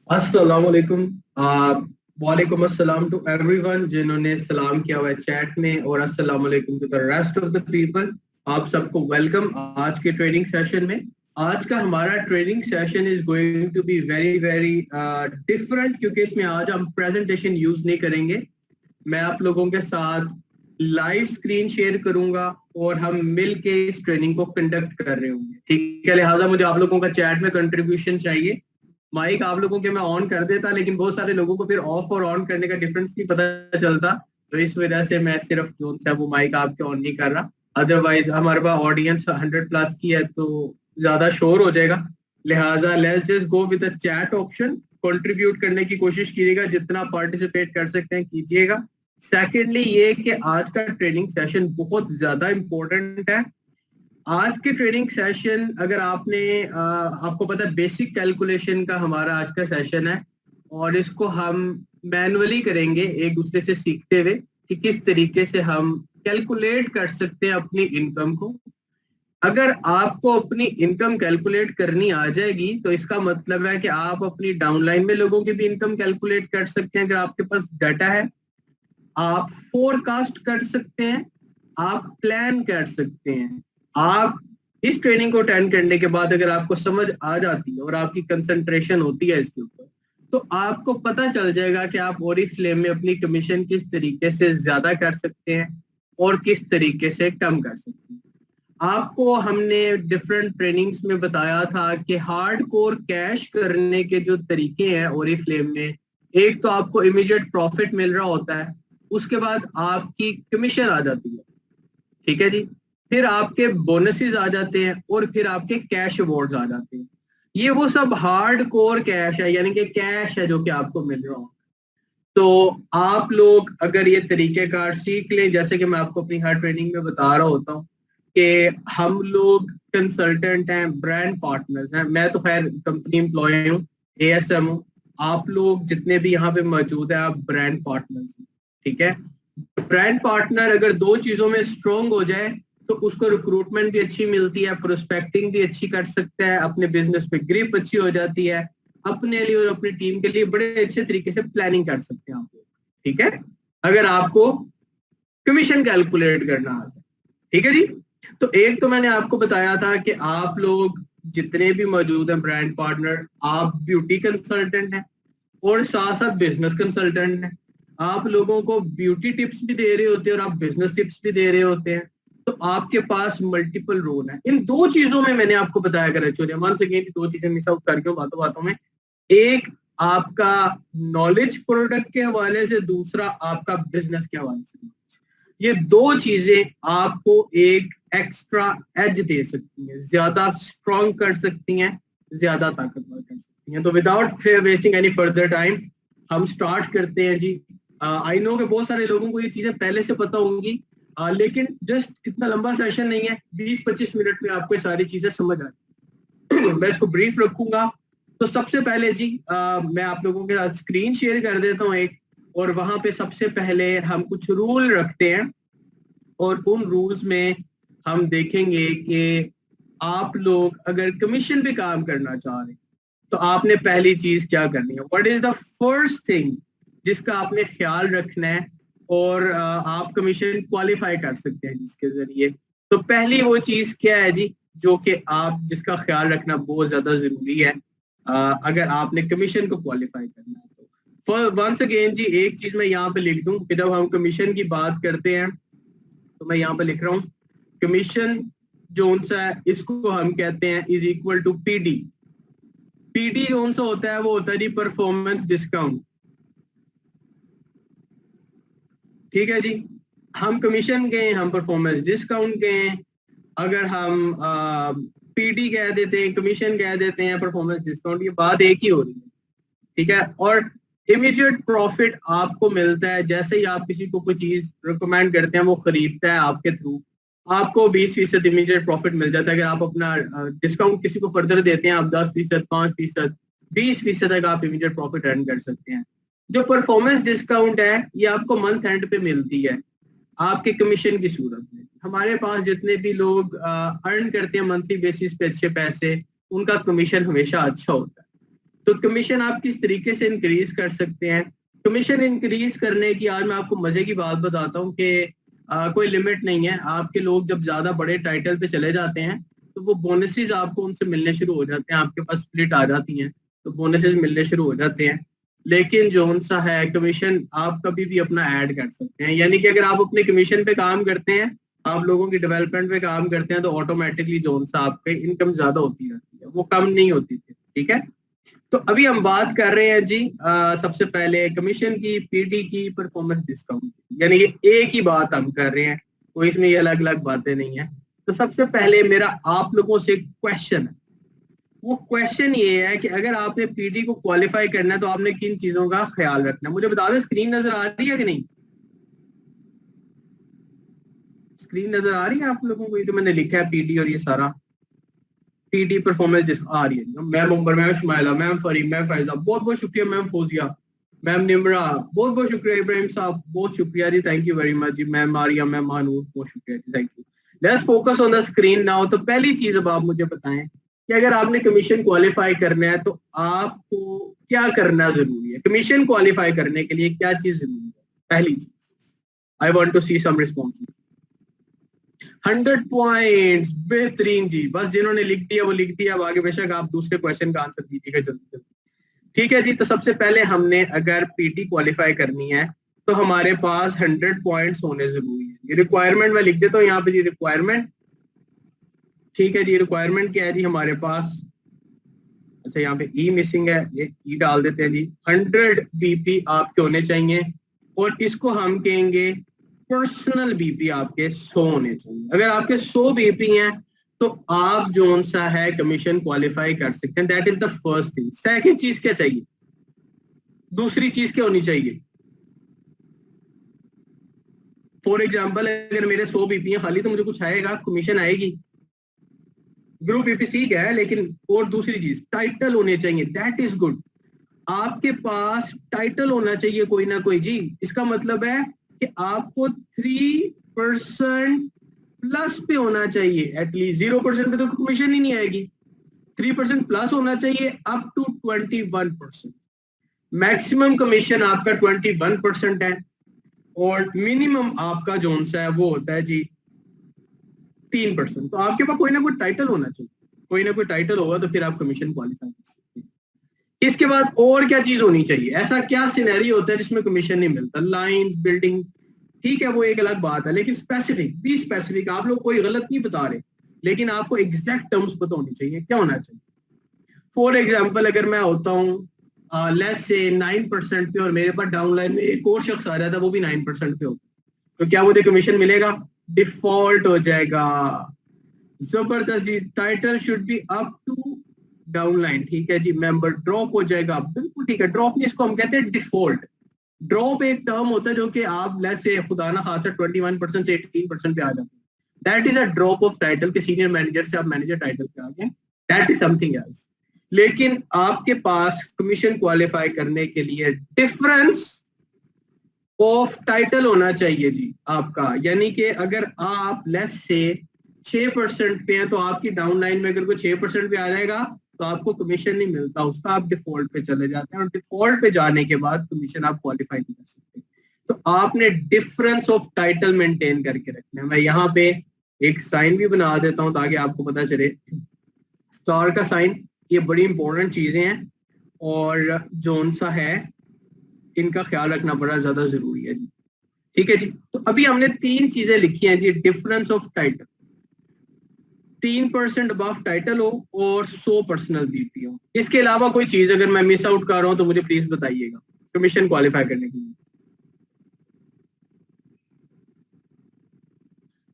अस्सलाम वालेकुम। वालेकुम अस्सलाम टू एवरीवन जिन्होंने सलाम किया हुआ है चैट में, और अस्सलाम वालेकुम to the rest of the people. आप सबको वेलकम आज के ट्रेनिंग सेशन में। आज का हमारा training session is going to be very very different, क्योंकि इसमें आज हम प्रेजेंटेशन यूज नहीं करेंगे। मैं आप लोगों के साथ लाइव स्क्रीन शेयर करूंगा और हम मिल के इस ट्रेनिंग को कंडक्ट कर रहे होंगे। ठीक है, लिहाजा मुझे आप लोगों का चैट में कंट्रीब्यूशन चाहिए। माइक आप लोगों के मैं ऑन कर देता, लेकिन बहुत सारे लोगों को फिर ऑफ और ऑन करने का डिफरेंस नहीं पता चलता, तो इस वजह से मैं सिर्फ जो है वो माइक आपके ऑन नहीं कर रहा। अदरवाइज हमारे पास ऑडियंस 100+ की है तो ज्यादा शोर हो जाएगा। लिहाजा let's just go with the chat option. Contribute करने की कोशिश कीजिएगा, जितना पार्टिसिपेट कर सकते हैं कीजिएगा। सेकेंडली ये कि आज का ट्रेनिंग सेशन बहुत ज्यादा इंपॉर्टेंट है। आज के ट्रेनिंग सेशन, अगर आपको पता है बेसिक कैलकुलेशन का हमारा आज का सेशन है, और इसको हम मैनुअली करेंगे एक दूसरे से सीखते हुए कि किस तरीके से हम कैलकुलेट कर सकते हैं अपनी इनकम को। अगर आपको अपनी इनकम कैलकुलेट करनी आ जाएगी तो इसका मतलब है कि आप अपनी डाउनलाइन में लोगों की भी इनकम कैलकुलेट कर सकते हैं। अगर आपके पास डाटा है, आप फोरकास्ट कर सकते हैं, आप प्लान कर सकते हैं। आप इस ट्रेनिंग को अटेंड करने के बाद अगर आपको समझ आ जाती है और आपकी कंसंट्रेशन होती है इसके ऊपर, तो आपको पता चल जाएगा कि आप ओरिफ्लेम में अपनी कमीशन किस तरीके से ज्यादा कर सकते हैं और किस तरीके से कम कर सकते हैं। आपको हमने डिफरेंट ट्रेनिंग्स में बताया था कि हार्ड कोर कैश करने के जो तरीके हैं ओरिफ्लेम में, एक तो आपको इमीडिएट प्रॉफिट मिल रहा होता है, उसके बाद आपकी कमीशन आ जाती है, ठीक है जी, फिर आपके बोनसेस आ जाते हैं और फिर आपके कैश अवार्ड्स आ जाते हैं। ये वो सब हार्ड कोर कैश है, यानी कि कैश है जो कि आपको मिल रहा हो। तो आप लोग अगर ये तरीकेकार सीख लें, जैसे कि मैं आपको अपनी हर ट्रेनिंग में बता रहा होता हूँ कि हम लोग कंसल्टेंट हैं, ब्रांड पार्टनर्स हैं। मैं तो खैर कंपनी एम्प्लॉय हूँ, ASM हूँ। आप लोग जितने भी यहाँ पे मौजूद है, आप ब्रांड पार्टनर्स हैं, ठीक है। ब्रांड पार्टनर अगर दो चीजों में स्ट्रोंग हो जाए तो उसको रिक्रूटमेंट भी अच्छी मिलती है, प्रोस्पेक्टिंग भी अच्छी कर सकता है, अपने बिजनेस पे ग्रिप अच्छी हो जाती है, अपने लिए और अपनी टीम के लिए बड़े अच्छे तरीके से प्लानिंग कर सकते हैं आप लोग, ठीक है, अगर आपको कमीशन कैलकुलेट करना आता है, ठीक है जी। तो एक तो मैंने आपको बताया था कि आप लोग जितने भी मौजूद हैं ब्रांड पार्टनर, आप ब्यूटी कंसल्टेंट हैं और साथ साथ बिजनेस कंसल्टेंट हैं। आप लोगों को ब्यूटी टिप्स भी दे रहे होते हैं और आप बिजनेस टिप्स भी दे रहे होते हैं। तो आपके पास मल्टीपल रोल है। इन दो चीजों में मैंने आपको बताया कर वंस अगेन दो चीजें मिस आउट करके बातों बातों में। एक आपका नॉलेज प्रोडक्ट के हवाले से, दूसरा आपका बिजनेस के हवाले से। ये दो चीजें आपको एक एक्स्ट्रा एज दे सकती हैं, ज्यादा स्ट्रॉन्ग कर सकती हैं, ज्यादा ताकतवर कर सकती हैं। तो without wasting any further time हम स्टार्ट करते हैं जी। आई नो कि बहुत सारे लोगों को ये चीजें पहले से पता होंगी, लेकिन जस्ट इतना लंबा सेशन नहीं है, 20-25 मिनट में आपको ये सारी चीजें समझ आ जाए। मैं इसको ब्रीफ रखूंगा। तो सबसे पहले जी मैं आप लोगों के साथ स्क्रीन शेयर कर देता हूँ एक, और वहां पे सबसे पहले हम कुछ रूल रखते हैं, और उन रूल्स में हम देखेंगे कि आप लोग अगर कमीशन पे काम करना चाह रहे हैं तो आपने पहली चीज क्या करनी है, what is the first thing जिसका आपने ख्याल रखना है, और आप कमीशन क्वालिफाई कर सकते हैं जिसके जरिए। तो पहली वो चीज क्या है जी, जो कि आप जिसका ख्याल रखना बहुत ज्यादा जरूरी है अगर आपने कमीशन को क्वालिफाई करना है तो वंस अगेन जी एक चीज मैं यहाँ पे लिख दूं कि जब हम कमीशन की बात करते हैं तो मैं यहाँ पे लिख रहा हूँ, कमीशन जो सा है इसको हम कहते हैं is equal to PD। PD कौन सा होता है, वो होता है जी परफॉर्मेंस डिस्काउंट, ठीक है जी। हम कमीशन गए, हम परफॉर्मेंस डिस्काउंट गए। अगर हम PD कह देते हैं, कमीशन कह देते हैं, परफॉर्मेंस डिस्काउंट, ये बात एक ही हो रही है, ठीक है। और इमीडिएट प्रॉफिट आपको मिलता है जैसे ही आप किसी को कोई चीज रिकमेंड करते हैं, वो खरीदता है आपके थ्रू, आपको 20% इमीडिएट प्रॉफिट मिल जाता है। अगर आप अपना डिस्काउंट किसी को फर्दर देते हैं, आप 10%, 5%, 20% तक आप इमीडिएट प्रॉफिट अर्न कर सकते हैं। जो परफॉर्मेंस डिस्काउंट है ये आपको मंथ एंड पे मिलती है आपके कमीशन की सूरत में। हमारे पास जितने भी लोग अर्न करते हैं मंथली बेसिस पे अच्छे पैसे, उनका कमीशन हमेशा अच्छा होता है। तो कमीशन आप किस तरीके से इंक्रीज कर सकते हैं? कमीशन इंक्रीज करने की आज मैं आपको मजे की बात बताता हूँ कि कोई लिमिट नहीं है। आपके लोग जब ज्यादा बड़े टाइटल पे चले जाते हैं तो वो बोनसेस आपको उनसे मिलने शुरू हो जाते हैं, आपके पास स्प्लिट आ जाती हैं तो बोनसेस मिलने शुरू हो जाते हैं। लेकिन जो सा है कमीशन आप कभी भी अपना ऐड कर सकते हैं, यानी कि अगर आप अपने कमीशन पे काम करते हैं, आप लोगों की डेवलपमेंट पे काम करते हैं, तो ऑटोमेटिकली जो सा आपके इनकम ज्यादा होती रहती है, वो कम नहीं होती थी। ठीक है, तो अभी हम बात कर रहे हैं जी सबसे पहले कमीशन की, पीडी की, परफॉर्मेंस डिस्काउंट, यानी कि एक ही बात हम कर रहे हैं, कोई इसमें ये अलग अलग बातें नहीं है। तो सबसे पहले मेरा आप लोगों से क्वेश्चन है, वो क्वेश्चन ये है कि अगर आपने पीडी को क्वालिफाई करना है तो आपने किन चीजों का ख्याल रखना है? मुझे बता दें, स्क्रीन नजर आ रही है कि नहीं? स्क्रीन नजर आ रही है आप लोगों को? ये जो मैंने लिखा है पीडी और ये सारा पीडी परफॉर्मेंस आ रही है। Ma'am Umar, ma'am Shumaila, ma'am Fareem, ma'am Faiza, बहुत बहुत शुक्रिया। मैम फौजिया, मैम निमरा, बहुत बहुत शुक्रिया। इब्राहिम साहब बहुत शुक्रिया जी, थैंक यू वेरी मच जी। मैम मारिया, मैम मानूर, बहुत शुक्रिया जी, thank you. Let's focus on the screen now. तो पहली चीज अब आप मुझे बताएं कि अगर आपने कमीशन क्वालिफाई करना है तो आपको क्या करना जरूरी है? कमीशन क्वालिफाई करने के लिए क्या चीज जरूरी है? पहली चीज, I want to see some responses. 100 points, बेहतरीन जी। बस जिन्होंने लिख दिया वो लिख दिया, अब आगे बेशक आप दूसरे क्वेश्चन का आंसर दीजिएगा जल्दी जल्दी। ठीक है जी, तो सबसे पहले हमने अगर पीटी क्वालिफाई करनी है तो हमारे पास 100 पॉइंट्स होने जरूरी है। ये रिक्वायरमेंट मैं लिख देता हूँ यहाँ पे जी, रिक्वायरमेंट। ठीक है जी, रिक्वायरमेंट क्या है जी हमारे पास? अच्छा, यहाँ पे ई मिसिंग है, ये ई डाल देते हैं जी। 100 बीपी आपके होने चाहिए और इसको हम कहेंगे पर्सनल बीपी आपके 100 होने चाहिए। अगर आपके 100 बीपी हैं तो आप जो सा है कमीशन क्वालिफाई कर सकते हैं। That is the first thing. Second चीज क्या चाहिए? दूसरी चीज क्या होनी चाहिए? फॉर एग्जाम्पल अगर मेरे 100 बीपी हैं खाली तो मुझे कुछ आएगा, कमीशन आएगी? ग्रुप बीपी ठीक है, लेकिन और दूसरी चीज टाइटल होने चाहिए। That is good. आपके पास टाइटल होना चाहिए कोई ना कोई जी। इसका मतलब है कि आपको 3% प्लस पे होना चाहिए एटलीस्ट। 0% पे तो कमीशन ही नहीं आएगी। 3% प्लस होना चाहिए अप टू 21%। मैक्सिमम कमीशन आपका 21% है और मिनिमम आपका जोन सा है वो होता है जी 3%। तो आपके पास कोई ना कोई टाइटल होना चाहिए, कोई ना कोई टाइटल होगा तो फिर आप कमीशन क्वालिफाई कर सकते हैं। इसके बाद और क्या चीज होनी चाहिए? ऐसा क्या सिनेरियो होता है जिसमें कमीशन नहीं मिलता? लाइंस, बिल्डिंग, ठीक है वो एक अलग बात है, लेकिन स्पेसिफिक, बी स्पेसिफिक। आप लोग कोई गलत नहीं बता रहे, लेकिन आपको एग्जैक्ट टर्म्स पता होनी चाहिए। क्या होना चाहिए? फॉर एग्जाम्पल अगर मैं होता हूँ लेस से 9% पे और मेरे पास डाउनलाइन में एक और शख्स आ रहा था वो भी 9% पे होता, तो क्या मुझे कमीशन मिलेगा? डिफॉल्ट हो जाएगा। जबरदस्त जी। Title should be up to downline, ठीक है जी। मेंबर ड्रॉप हो जाएगा, बिल्कुल ठीक है। ड्रॉप नहीं, इसको हम कहते हैं डिफॉल्ट। ड्रॉप एक टर्म होता है जो कि आप लेस से खुदा ना खासा 21% से 18% पे आ जाते हैं। That is a drop of title के सीनियर मैनेजर से आप मैनेजर टाइटल पे आ गए, दैट इज समथिंग एल्स। लेकिन आपके पास कमीशन क्वालिफाई करने के लिए डिफरेंस ऑफ टाइटल होना चाहिए जी आपका। यानी कि अगर आप लेस से 6% पे है तो आपकी डाउनलाइन में अगर कोई 6% पे आ जाएगा तो आपको कमीशन नहीं मिलता उसका, आप डिफॉल्ट पे चले जाते हैं और डिफॉल्ट पे जाने के बाद कमीशन आप क्वालिफाई नहीं कर सकते। तो आपने डिफरेंस ऑफ टाइटल मेंटेन करके रखना है। मैं यहाँ पे एक साइन भी बना देता हूँ ताकि आपको पता चले। स्टार का साइन, ये बड़ी इंपॉर्टेंट चीजें हैं और जोन सा है इनका ख्याल रखना बड़ा ज्यादा जरूरी है जी। ठीक है जी, तो अभी हमने 3 चीजें लिखी हैं जी। Difference of title, 3% above title हो और 100 पर्सनल बीपी हो। इसके अलावा कोई चीज अगर मैं मिस आउट कर रहा हूं तो मुझे प्लीज बताइएगा कमीशन क्वालिफाई करने के लिए।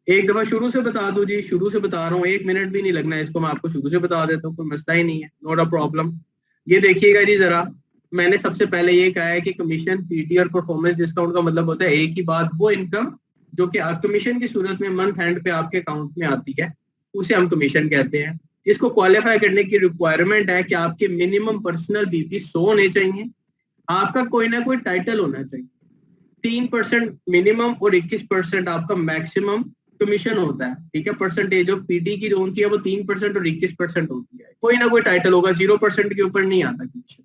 एक दफा शुरू से बता दो जी, शुरू से बता रहा हूँ, 1 मिनट भी नहीं लगना है इसको, मैं आपको शुरू से बता देता हूँ, कोई मसला ही नहीं है, नॉट अ प्रॉब्लम। ये देखिएगा जी जरा, मैंने सबसे पहले ये कहा है कि कमीशन, पीटी और परफॉर्मेंस डिस्काउंट का मतलब होता है एक ही बात, वो इनकम जो कि कमीशन की सूरत में मंथ एंड पे आपके अकाउंट में आती है उसे हम कमीशन कहते हैं। इसको क्वालिफाई करने की रिक्वायरमेंट है कि आपके मिनिमम पर्सनल बीपी 100 होने चाहिए, आपका कोई ना कोई टाइटल होना चाहिए। 3% मिनिमम और 21% आपका मैक्सिमम कमीशन होता है, ठीक है। परसेंटेज ऑफ पीटी की जो होती है वो 3% और 21% होती है। कोई ना कोई टाइटल होगा, 0% के ऊपर नहीं आता कमीशन।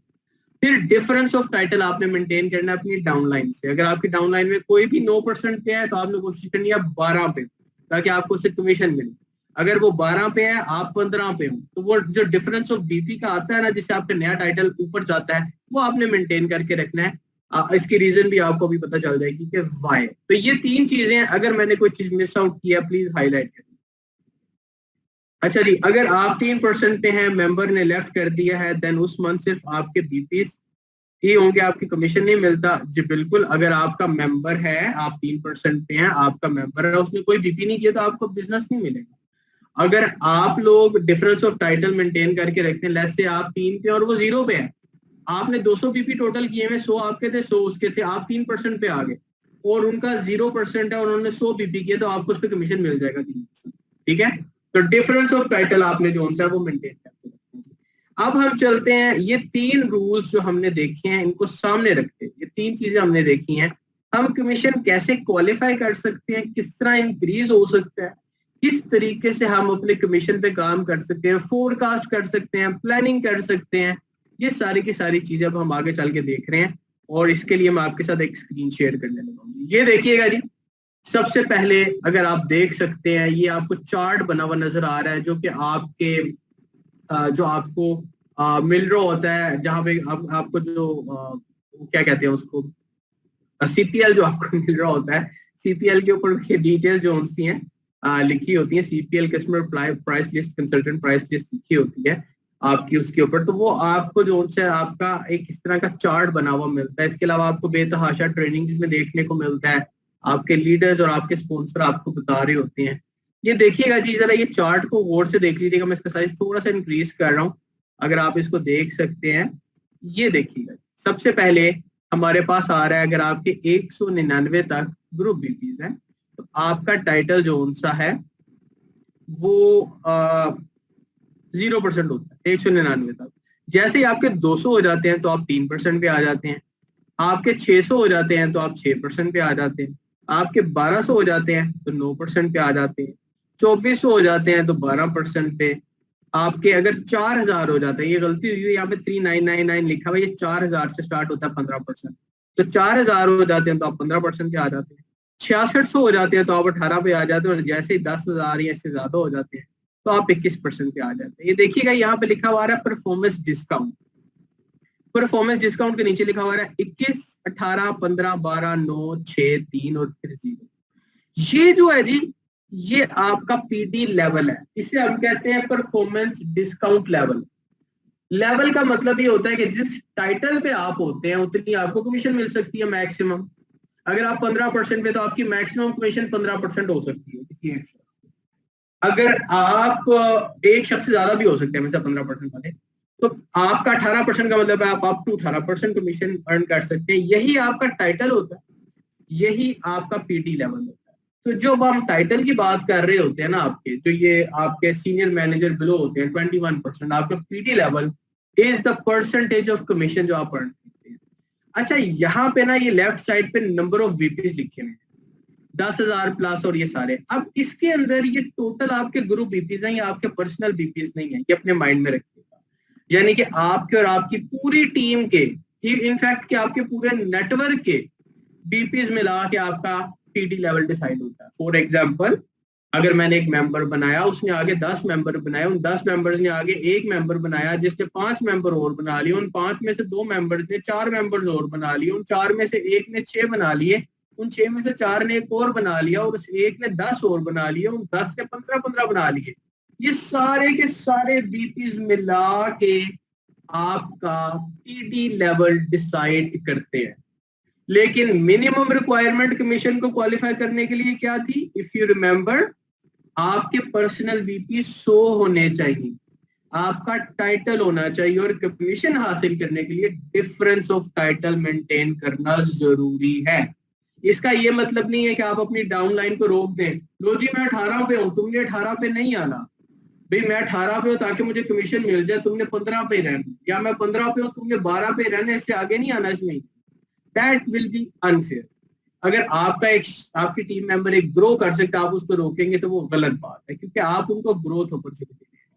फिर डिफरेंस ऑफ टाइटल आपने मेंटेन करना है अपनी डाउनलाइन से। अगर आपकी डाउनलाइन में कोई भी 9% पे है तो आपने कोशिश करनी है 12 पे, ताकि आपको उससे कमीशन मिले। अगर वो 12 पे है, आप 15 पे हो, तो वो जो डिफरेंस ऑफ बीपी का आता है ना, जिससे आपका नया टाइटल ऊपर जाता है, वो आपने मेंटेन करके रखना है। इसकी रीजन भी आपको भी पता चल जाएगी कि वाई। तो ये 3 चीजें, अगर मैंने कोई चीज मिस आउट किया प्लीज हाईलाइट करें। अच्छा जी, अगर आप 3% पे हैं, मेंबर ने लेफ्ट कर दिया है, देन उस मंथ सिर्फ आपके बीपीस ही होंगे, आपकी कमीशन नहीं मिलता जी। बिल्कुल, अगर आपका मेंबर है, आप 3% पे हैं, आपका मेंबर है, उसने कोई बीपी नहीं किया, तो आपको बिजनेस नहीं मिलेगा। अगर आप लोग डिफरेंस ऑफ टाइटल मेंटेन करके रखते हैं, लेट्स से आप 3 पे और वो 0 पे है, आपने 200 बीपी टोटल किए हुए, 100 आपके थे, 100 उसके थे, आप 3% पे आ गए, और उनका 0% है और उन्होंने 100 बीपी किए, तो आपको उस पर कमीशन मिल जाएगा 3%, ठीक है। तो डिफरेंस ऑफ टाइटल आपने जो है वो मेंटेन करके रखना है। अब हम चलते हैं, ये 3 रूल्स जो हमने देखे हैं इनको सामने रखते हैं, ये 3 चीजें हमने देखी हैं। हम कमीशन कैसे क्वालिफाई कर सकते हैं, किस तरह इंक्रीज हो सकता है, किस तरीके से हम अपने कमीशन पे काम कर सकते हैं, फोरकास्ट कर सकते हैं, प्लानिंग कर सकते हैं, ये सारी की सारी चीजें अब हम आगे चल के देख रहे हैं। और इसके लिए मैं आपके साथ एक स्क्रीन शेयर करने लगा हूँ। ये देखिएगा जी, सबसे पहले अगर आप देख सकते हैं, ये आपको चार्ट बना हुआ नजर आ रहा है, जो कि आपके जो आपको मिल रहा होता है, जहां पे आपको जो क्या कहते हैं उसको, सीपीएल जो आपको मिल रहा होता है, सीपीएल के ऊपर ये डिटेल जो होती हैं लिखी होती है, CPL customer price list, consultant price list लिखी होती है आपकी उसके ऊपर। तो वो आपको जो है आपका एक इस तरह का चार्ट बना हुआ मिलता है। इसके अलावा आपको बेतहाशा ट्रेनिंग्स में देखने को मिलता है, आपके लीडर्स और आपके स्पॉन्सर आपको बता रहे होते हैं। ये देखिएगा जी, जरा ये चार्ट को गौर से देख लीजिएगा, मैं इसका साइज थोड़ा सा इंक्रीज कर रहा हूँ, अगर आप इसको देख सकते हैं। ये देखिएगा, सबसे पहले हमारे पास आ रहा है, अगर आपके 199 तक ग्रुप बीपीज है, तो आपका टाइटल जो उनसा है वो 0% होता है 199 तक। जैसे ही आपके 200 हो जाते हैं तो आप 3% पे आ जाते हैं, आपके 600 हो जाते हैं तो आप 6% पे आ जाते हैं, आपके 1200 हो जाते हैं तो 9% पे आ जाते हैं, 2400 हो जाते हैं तो 12% पे। आपके अगर 4000 हो जाता है, ये गलती हुई है, यहाँ पे 3999 लिखा हुआ है, ये 4000 से स्टार्ट होता है 15%, तो 4000 हो जाते हैं तो आप 15% पे आ जाते हैं। 6600 हो जाते हैं तो आप 18 पे आ जाते हैं, और जैसे ही 10,000 या इससे ज्यादा हो जाते हैं तो आप 21% पे आ जाते हैं। ये देखिएगा, यहाँ पे लिखा हुआ है परफॉर्मेंस डिस्काउंट। परफॉर्मेंस डिस्काउंट के नीचे लिखा हुआ है 21, 18, 15, 12, 9, 6, 3 और फिर 0। ये जो है जी, ये आपका पीडी लेवल है, इसे हम कहते हैं परफॉर्मेंस डिस्काउंट लेवल। लेवल का मतलब ये होता है कि जिस टाइटल पे आप होते हैं उतनी आपको कमीशन मिल सकती है मैक्सिमम। अगर आप 15% पे, तो आपकी मैक्सिमम कमीशन 15% हो सकती है किसी एक। अगर आप एक शख्स से ज्यादा भी हो सकते हैं वैसे 15% वाले, तो आपका 18% का मतलब है आप अप टू 18% कमीशन अर्न कर सकते हैं। यही आपका टाइटल होता है, यही आपका पीटी लेवल होता है। तो जब हम टाइटल की बात कर रहे होते हैं ना, आपके जो ये आपके सीनियर मैनेजर बिलो होते हैं 21%, आपका PT level is the percentage of commission जो आप अर्न करते हैं। अच्छा, यहाँ पे ना ये लेफ्ट साइड पे नंबर ऑफ बीपीज लिखे हुए हैं, 10,000 प्लस और ये सारे। अब इसके अंदर ये टोटल आपके ग्रुप बीपीज हैं, ये आपके पर्सनल बीपीज नहीं है, ये अपने माइंड में रखिएगा। यानी कि आपके और आपकी पूरी टीम के, इनफैक्ट कि आपके पूरे नेटवर्क के बीपीज मिला के आपका पीटी लेवल डिसाइड होता है। फॉर एग्जाम्पल, अगर मैंने एक मेंबर बनाया, उसने आगे 10 मेंबर बनाए, उन 10 मेंबर्स ने आगे एक मेंबर बनाया, जिसने 5 मेंबर और बना लिए, उन 5 में से 2 मेंबर्स ने 4 मेंबर्स और बना लिए, उन 4 में से एक ने 6 बना लिए, उन 6 में से 4 ने एक और बना लिया, और उस एक ने 10 और बना लिए, उन 10 ने 15 बना लिए। ये सारे के सारे बीपीज मिला के आपका पीडी लेवल डिसाइड करते हैं। लेकिन मिनिमम रिक्वायरमेंट कमीशन को क्वालिफाई करने के लिए क्या थी? इफ यू रिमेंबर, आपके पर्सनल बीपी 100 होने चाहिए, आपका टाइटल होना चाहिए, और कमीशन हासिल करने के लिए डिफरेंस ऑफ टाइटल मेंटेन करना जरूरी है। इसका ये मतलब नहीं है कि आप अपनी डाउनलाइन को रोक दें, लो जी मैं 18 पे हूं, तुमने 18 पे नहीं आना, भाई मैं 18 पे हूं ताकि मुझे कमीशन मिल जाए, तुमने 15 पे रहना, या मैं 15 पे हूं तुमने 12 पे रहना, इससे आगे नहीं आना इसमें। That will be unfair. अगर आपकी टीम मेंबर एक ग्रो कर सकता है, आप उसको रोकेंगे तो वो गलत बात है, क्योंकि आप उनको ग्रोथ अपॉर्चुनिटी दे रहे हैं।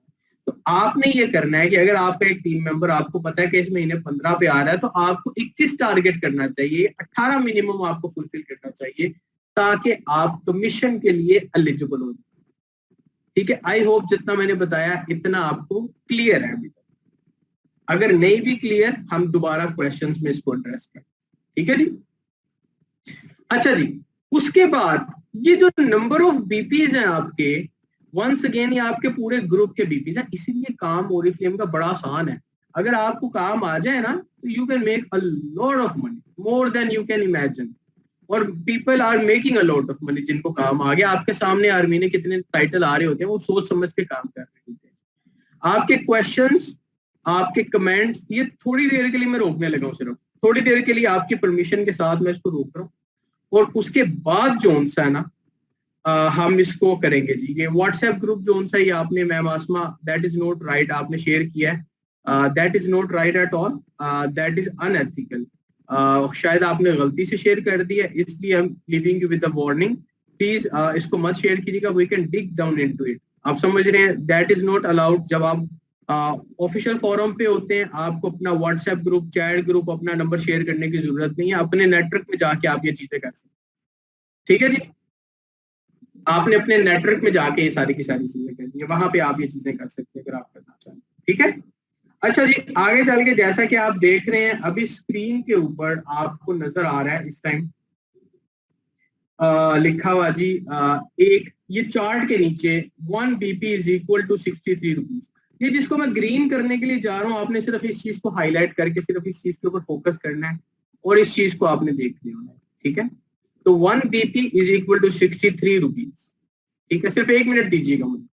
तो आपने ये करना है कि अगर आपका एक टीम मेंबर आपको पता है कि इस महीने 15 पे आ रहा है, तो आपको 21 टारगेट करना चाहिए, 18 मिनिमम आपको फुलफिल करना चाहिए, ताकि आप कमीशन के लिए एलिजिबल हो जाए। ठीक है, आई होप जितना मैंने बताया इतना आपको क्लियर है अभी तक। अगर नहीं भी क्लियर, हम दोबारा क्वेश्चंस में इसको एड्रेस करें। ठीक है जी। अच्छा जी, उसके बाद ये जो नंबर ऑफ बीपीज हैं आपके, वंस अगेन ये आपके पूरे ग्रुप के बीपीज हैं, इसीलिए काम ओरिफ्लेम का बड़ा आसान है। अगर आपको काम आ जाए ना, तो you can make a lot of money, more than you can imagine. और people are making a lot of money, जिनको काम आ गया। आपके सामने आर्मी ने कितने टाइटल आ रहे होते हैं, वो सोच समझ के काम कर रहे होते हैं। आपके क्वेश्चंस, आपके कमेंट्स, ये थोड़ी देर के लिए मैं रोकने लगा हूँ, सिर्फ थोड़ी देर के लिए आपकी परमिशन के साथ मैं इसको रोक रहा हूँ। और उसके बाद जोन सा है ना, हम इसको करेंगे जी। ये व्हाट्सएप ग्रुप जोन सा, ये आपने ma'am Asma, that is not right, आपने शेयर किया है, that is not right at all, that is unethical. शायद आपने गलती से शेयर कर दिया, इसलिए हम living you with a warning, please इसको मत शेयर कीजिएगा। We can dig down into it. आप समझ रहे हैं, दैट इज नॉट अलाउड। जब आप ऑफिशियल फॉरम पे होते हैं, आपको अपना व्हाट्सएप ग्रुप, चैट ग्रुप, अपना नंबर शेयर करने की जरूरत नहीं है। अपने नेटवर्क में जाके आप ये चीजें कर सकते हैं। ठीक है जी, आपने अपने नेटवर्क में जाके ये सारी की सारी चीजें करनी है, वहां पे आप ये चीजें कर सकते हैं अगर आप करना चाहें। ठीक है। अच्छा जी, आगे चल के जैसा कि आप देख रहे हैं अभी स्क्रीन के ऊपर आपको नजर आ रहा है इस टाइम लिखा हुआ जी, एक ये चार्ट के नीचे 1 BP is equal to 63 rupees. ये जिसको मैं ग्रीन करने के लिए जा रहा हूँ, आपने सिर्फ इस चीज को हाईलाइट करके सिर्फ इस चीज के ऊपर फोकस करना है और इस चीज को आपने देख लिया है। ठीक है, तो 1 BP is equal to 63 rupees. ठीक है, सिर्फ 1 मिनट दीजिएगा मुझे।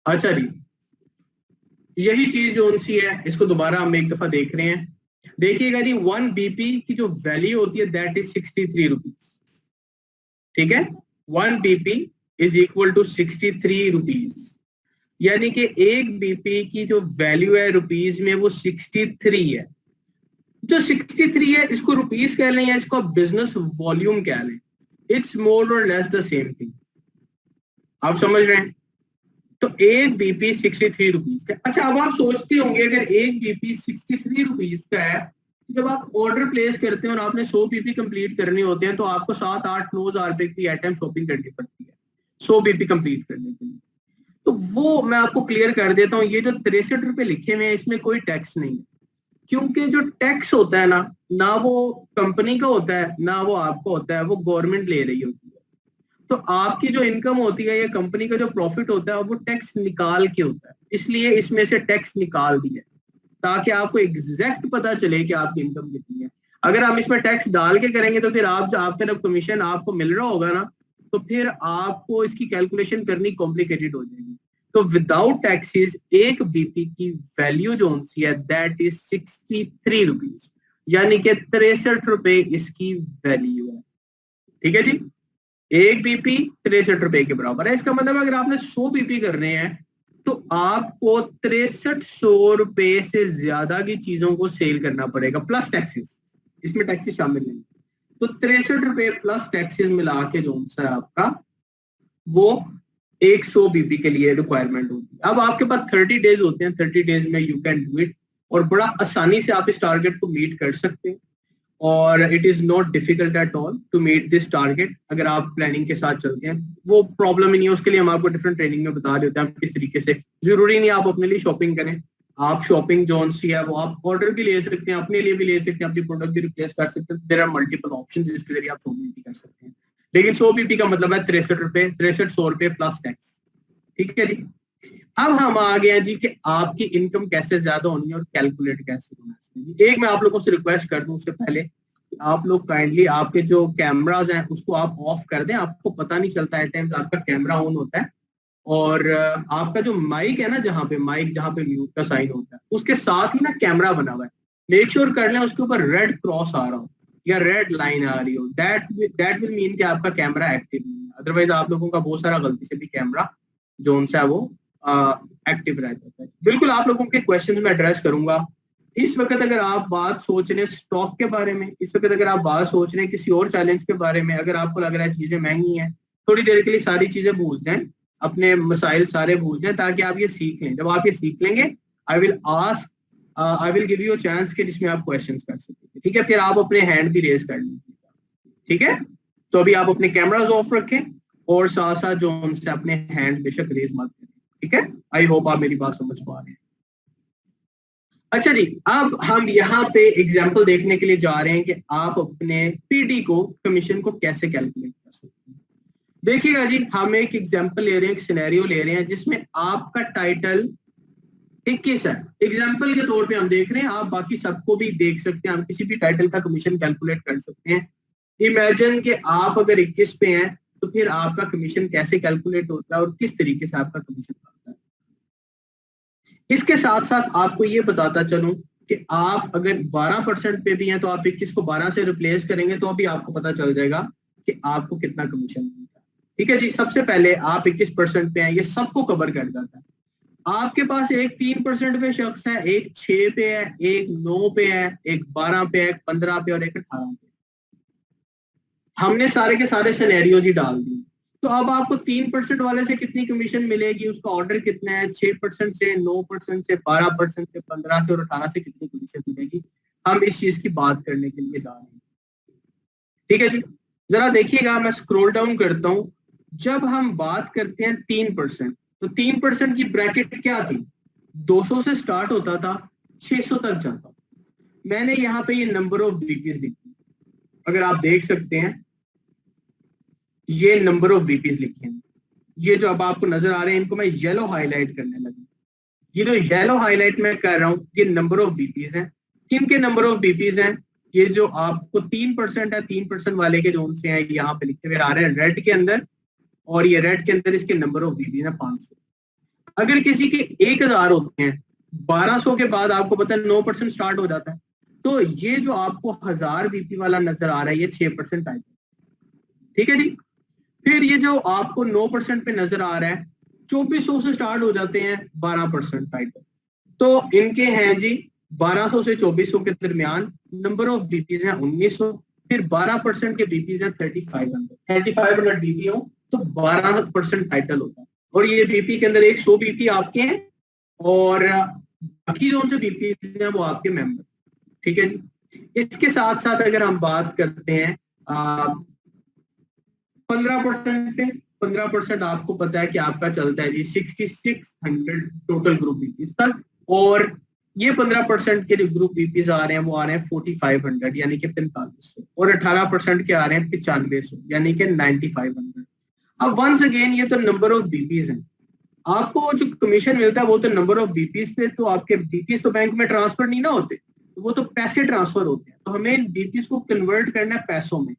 अच्छा जी, यही चीज जो सी है, इसको दोबारा हम एक दफा देख रहे हैं। देखिएगा जी, 1 BP की जो वैल्यू होती है दैट इज 63 रुपीज। ठीक है, 1 BP is equal to 63 rupees, यानी कि 1 BP की जो वैल्यू है रुपीज में वो 63 है। जो 63 है, इसको रुपीज कह लें या इसको बिजनेस वॉल्यूम कह लें, इट्स मोर और लेस द सेम थिंग। आप समझ रहे हैं? तो 1 BP 63 रुपीज का। अच्छा, अब आप सोचते होंगे अगर 1 BP 63 रुपीज का है, तो जब आप ऑर्डर प्लेस करते हैं और आपने 100 BP कंप्लीट करने होते हैं, तो आपको 7-8-9 हज़ार रुपए की आइटम शॉपिंग करनी पड़ती है 100 BP कंप्लीट करने के लिए। तो वो मैं आपको क्लियर कर देता हूँ, ये जो 63 रुपए लिखे हुए हैं इसमें कोई टैक्स नहीं है, क्योंकि जो टैक्स होता है ना, ना वो कंपनी का होता है ना वो आपका होता है, वो गवर्नमेंट ले रही होती है। तो आपकी जो इनकम होती है या कंपनी का जो प्रॉफिट होता है वो टैक्स निकाल के होता है, इसलिए इसमें से टैक्स निकाल दिया ताकि आपको एग्जैक्ट पता चले कि आपकी इनकम कितनी है। अगर हम इसमें टैक्स डाल के करेंगे तो फिर आप जो आपका जब कमीशन आपको मिल रहा होगा ना, तो फिर आपको इसकी कैलकुलेशन करनी कॉम्प्लिकेटेड हो जाएगी। तो विदाउट टैक्सेस 1 BP की वैल्यू जो सी है दैट इज 63 रुपीज, यानी कि 63 रुपए इसकी वैल्यू है। ठीक है जी, 1 BP 63 रुपए के बराबर है। इसका मतलब अगर आपने 100 BP करने हैं तो आपको 6300 रुपए से ज्यादा की चीजों को सेल करना पड़ेगा प्लस टैक्सेस, इसमें टैक्सेस शामिल नहीं। तो 63 रुपए प्लस टैक्सेस मिला के जो सा आपका वो 100 BP के लिए रिक्वायरमेंट होती है। अब आपके पास 30 डेज होते हैं, 30 डेज में यू कैन डू इट और बड़ा आसानी से आप इस टारगेट को मीट कर सकते हैं। और it is not difficult at all to meet this target अगर आप प्लानिंग के साथ चलते हैं। वो प्रॉब्लम ही नहीं है, उसके लिए हम आपको डिफरेंट ट्रेनिंग में बता देते हैं आप किस तरीके से। जरूरी नहीं आप अपने लिए शॉपिंग करें, आप शॉपिंग जो सी है वो आप ऑर्डर भी ले सकते हैं, अपने लिए भी ले सकते हैं, अपनी प्रोडक्ट भी रिप्लेस कर सकते हैं। देयर आर मल्टीपल ऑप्शन जिसके जरिए आप शॉपिंग भी कर सकते हैं। लेकिन 100 BP का मतलब है 63 रुपए, 6300 रुपए प्लस टैक्स। ठीक है जी, अब हम आ गए हैं जी कि आपकी इनकम कैसे ज्यादा होनी है और कैलकुलेट कैसे होना है। एक मैं आप लोगों से रिक्वेस्ट कर दूं उससे पहले, आप लोग काइंडली आपके जो कैमराज हैं उसको आप ऑफ कर दें, आपको पता नहीं चलता है टाइम्स आपका कैमरा ऑन होता है। और आपका जो माइक है ना, जहाँ पे माइक जहाँ पे म्यूट का साइन होता है उसके साथ ही ना कैमरा बना हुआ है, मेक श्योर कर लें उसके ऊपर रेड क्रॉस आ रहा हो या रेड लाइन आ रही हो, दैट विल मीन कि आपका कैमरा एक्टिव नहीं है। अदरवाइज आप लोगों का बहुत सारा गलती से भी कैमरा जो उनसे है वो एक्टिव रह जाता है। बिल्कुल आप लोगों के क्वेश्चन में एड्रेस करूंगा। इस वक्त अगर आप बात सोच रहे हैं स्टॉक के बारे में, इस वक्त अगर आप बात सोच रहे हैं किसी और चैलेंज के बारे में, अगर आपको लग रहा है चीजें महंगी हैं, थोड़ी देर के लिए सारी चीजें भूल जाएं, अपने मसाइल सारे भूल जाएं, ताकि आप ये सीख लें। जब आप ये सीख लेंगे I will give you chance के जिसमें आप क्वेश्चन कर सकेंगे, ठीक है। फिर आप अपने हैंड भी रेज कर लीजिएगा, ठीक है। तो अभी आप अपने कैमराज ऑफ रखें और साथ साथ जो उनसे अपने हैंड बेशक रेज मत करें, ठीक है। आई होप आप मेरी बात समझ पा रहे हैं। अच्छा जी, अब हम यहाँ पे एग्जाम्पल देखने के लिए जा रहे हैं कि आप अपने पीडी को, कमीशन को कैसे कैलकुलेट कर सकते हैं। देखिएगा जी, हम एक एग्जाम्पल ले रहे हैं, एक सिनेरियो ले रहे हैं जिसमें आपका टाइटल 21 है। एग्जाम्पल के तौर पे हम देख रहे हैं, आप बाकी सबको भी देख सकते हैं, हम किसी भी टाइटल का कमीशन कैलकुलेट कर सकते हैं। इमेजिन कि आप अगर 21 पे हैं तो फिर आपका कमीशन कैसे कैलकुलेट होता है और किस तरीके से आपका कमीशन बनता है। इसके साथ साथ आपको ये बताता चलूं कि आप अगर 12% पे भी हैं तो आप 21 को 12 से रिप्लेस करेंगे तो अभी आपको पता चल जाएगा कि आपको कितना कमीशन मिलता है, ठीक है जी। सबसे पहले आप 21% पे हैं, ये सबको कवर कर जाता है। आपके पास एक 3% पे शख्स है, एक 6 पे है, एक 9 पे है, एक 12 पे है, एक 15 पे और एक 18 पे। हमने सारे के सारे सिनेरियोज ही डाल दिए। तो अब आपको 3% वाले से कितनी कमीशन मिलेगी, उसका ऑर्डर कितना है, 6% से, 9% से, 12% से, 15 से और 18 से कितनी कमीशन मिलेगी, हम इस चीज की बात करने के लिए जा रहे हैं, ठीक है जी। जरा देखिएगा, मैं स्क्रॉल डाउन करता हूं। जब हम बात करते हैं 3%, तो 3% की ब्रैकेट क्या थी, 200 से स्टार्ट होता था, 600 तक जाता। मैंने यहाँ पे ये नंबर ऑफ बीपीज लिखी, अगर आप देख सकते हैं ये नंबर ऑफ बीपीज लिखे हैं। ये जो अब आपको नजर आ रहे हैं इनको मैं येलो हाईलाइट करने लगा। ये जो येलो हाईलाइट मैं कर रहा हूँ ये नंबर ऑफ बीपीज हैं। किनके नंबर ऑफ बीपीज हैं, ये जो आपको 3% है, 3% वाले के जो उनसे हैं यहाँ पे लिखे हुए आ रहे हैं रेड के अंदर, और ये रेड के अंदर इसके नंबर ऑफ बीपीज है 500। अगर किसी के 1000 होते हैं, 1200 के बाद आपको पता है 9% स्टार्ट हो जाता है, तो ये जो आपको 1000 बीपी वाला नजर आ रहा है ये 6% टाइप, ठीक है जी। फिर ये जो आपको 9% पे नजर आ रहा है, 2400 से स्टार्ट हो जाते हैं 12% टाइप, तो इनके हैं जी 1200 से 2400 के दरमियान नंबर ऑफ बीपीज हैं 1900। फिर 12% के बीपीज हैं 3500 बीपी हो तो 12% टाइटल होता है, और ये बीपी के अंदर एक 100 बीपी आपके हैं और बाकी जो उनसे बीपी हैं वो आपके मेंबर, ठीक है जी। इसके साथ साथ अगर हम बात करते हैं 15% पे, 15% आपको पता है कि आपका चलता है जी 6600 टोटल ग्रुप बीपीज तक, और ये 15% के जो ग्रुप बीपीज आ रहे हैं वो आ रहे हैं 4500 यानी कि 4500, और 18% के आ रहे हैं 9500 यानी कि 9500। अब वंस अगेन ये तो नंबर ऑफ बीपीज हैं, आपको जो कमीशन मिलता है वो तो नंबर ऑफ बीपीज पे, तो आपके बीपीज तो बैंक में ट्रांसफर नहीं ना होते, वो तो पैसे ट्रांसफर होते हैं, तो हमें बीपीज को कन्वर्ट करना है पैसों में।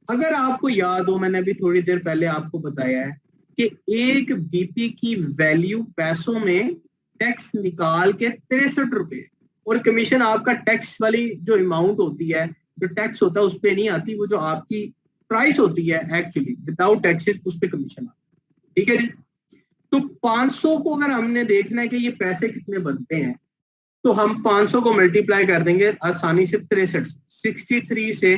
अगर आपको याद हो, मैंने अभी थोड़ी देर पहले आपको बताया है कि एक बीपी की वैल्यू पैसों में टैक्स निकाल के 63 रुपए, और कमीशन आपका टैक्स वाली जो अमाउंट होती है, जो टैक्स होता है उस पर नहीं आती, वो जो आपकी प्राइस होती है एक्चुअली विदाउट टैक्सेस उस पर कमीशन आता है, ठीक है जी। तो 500 को अगर हमने देखना है कि ये पैसे कितने बनते हैं, तो हम 500 को मल्टीप्लाई कर देंगे आसानी से 63 से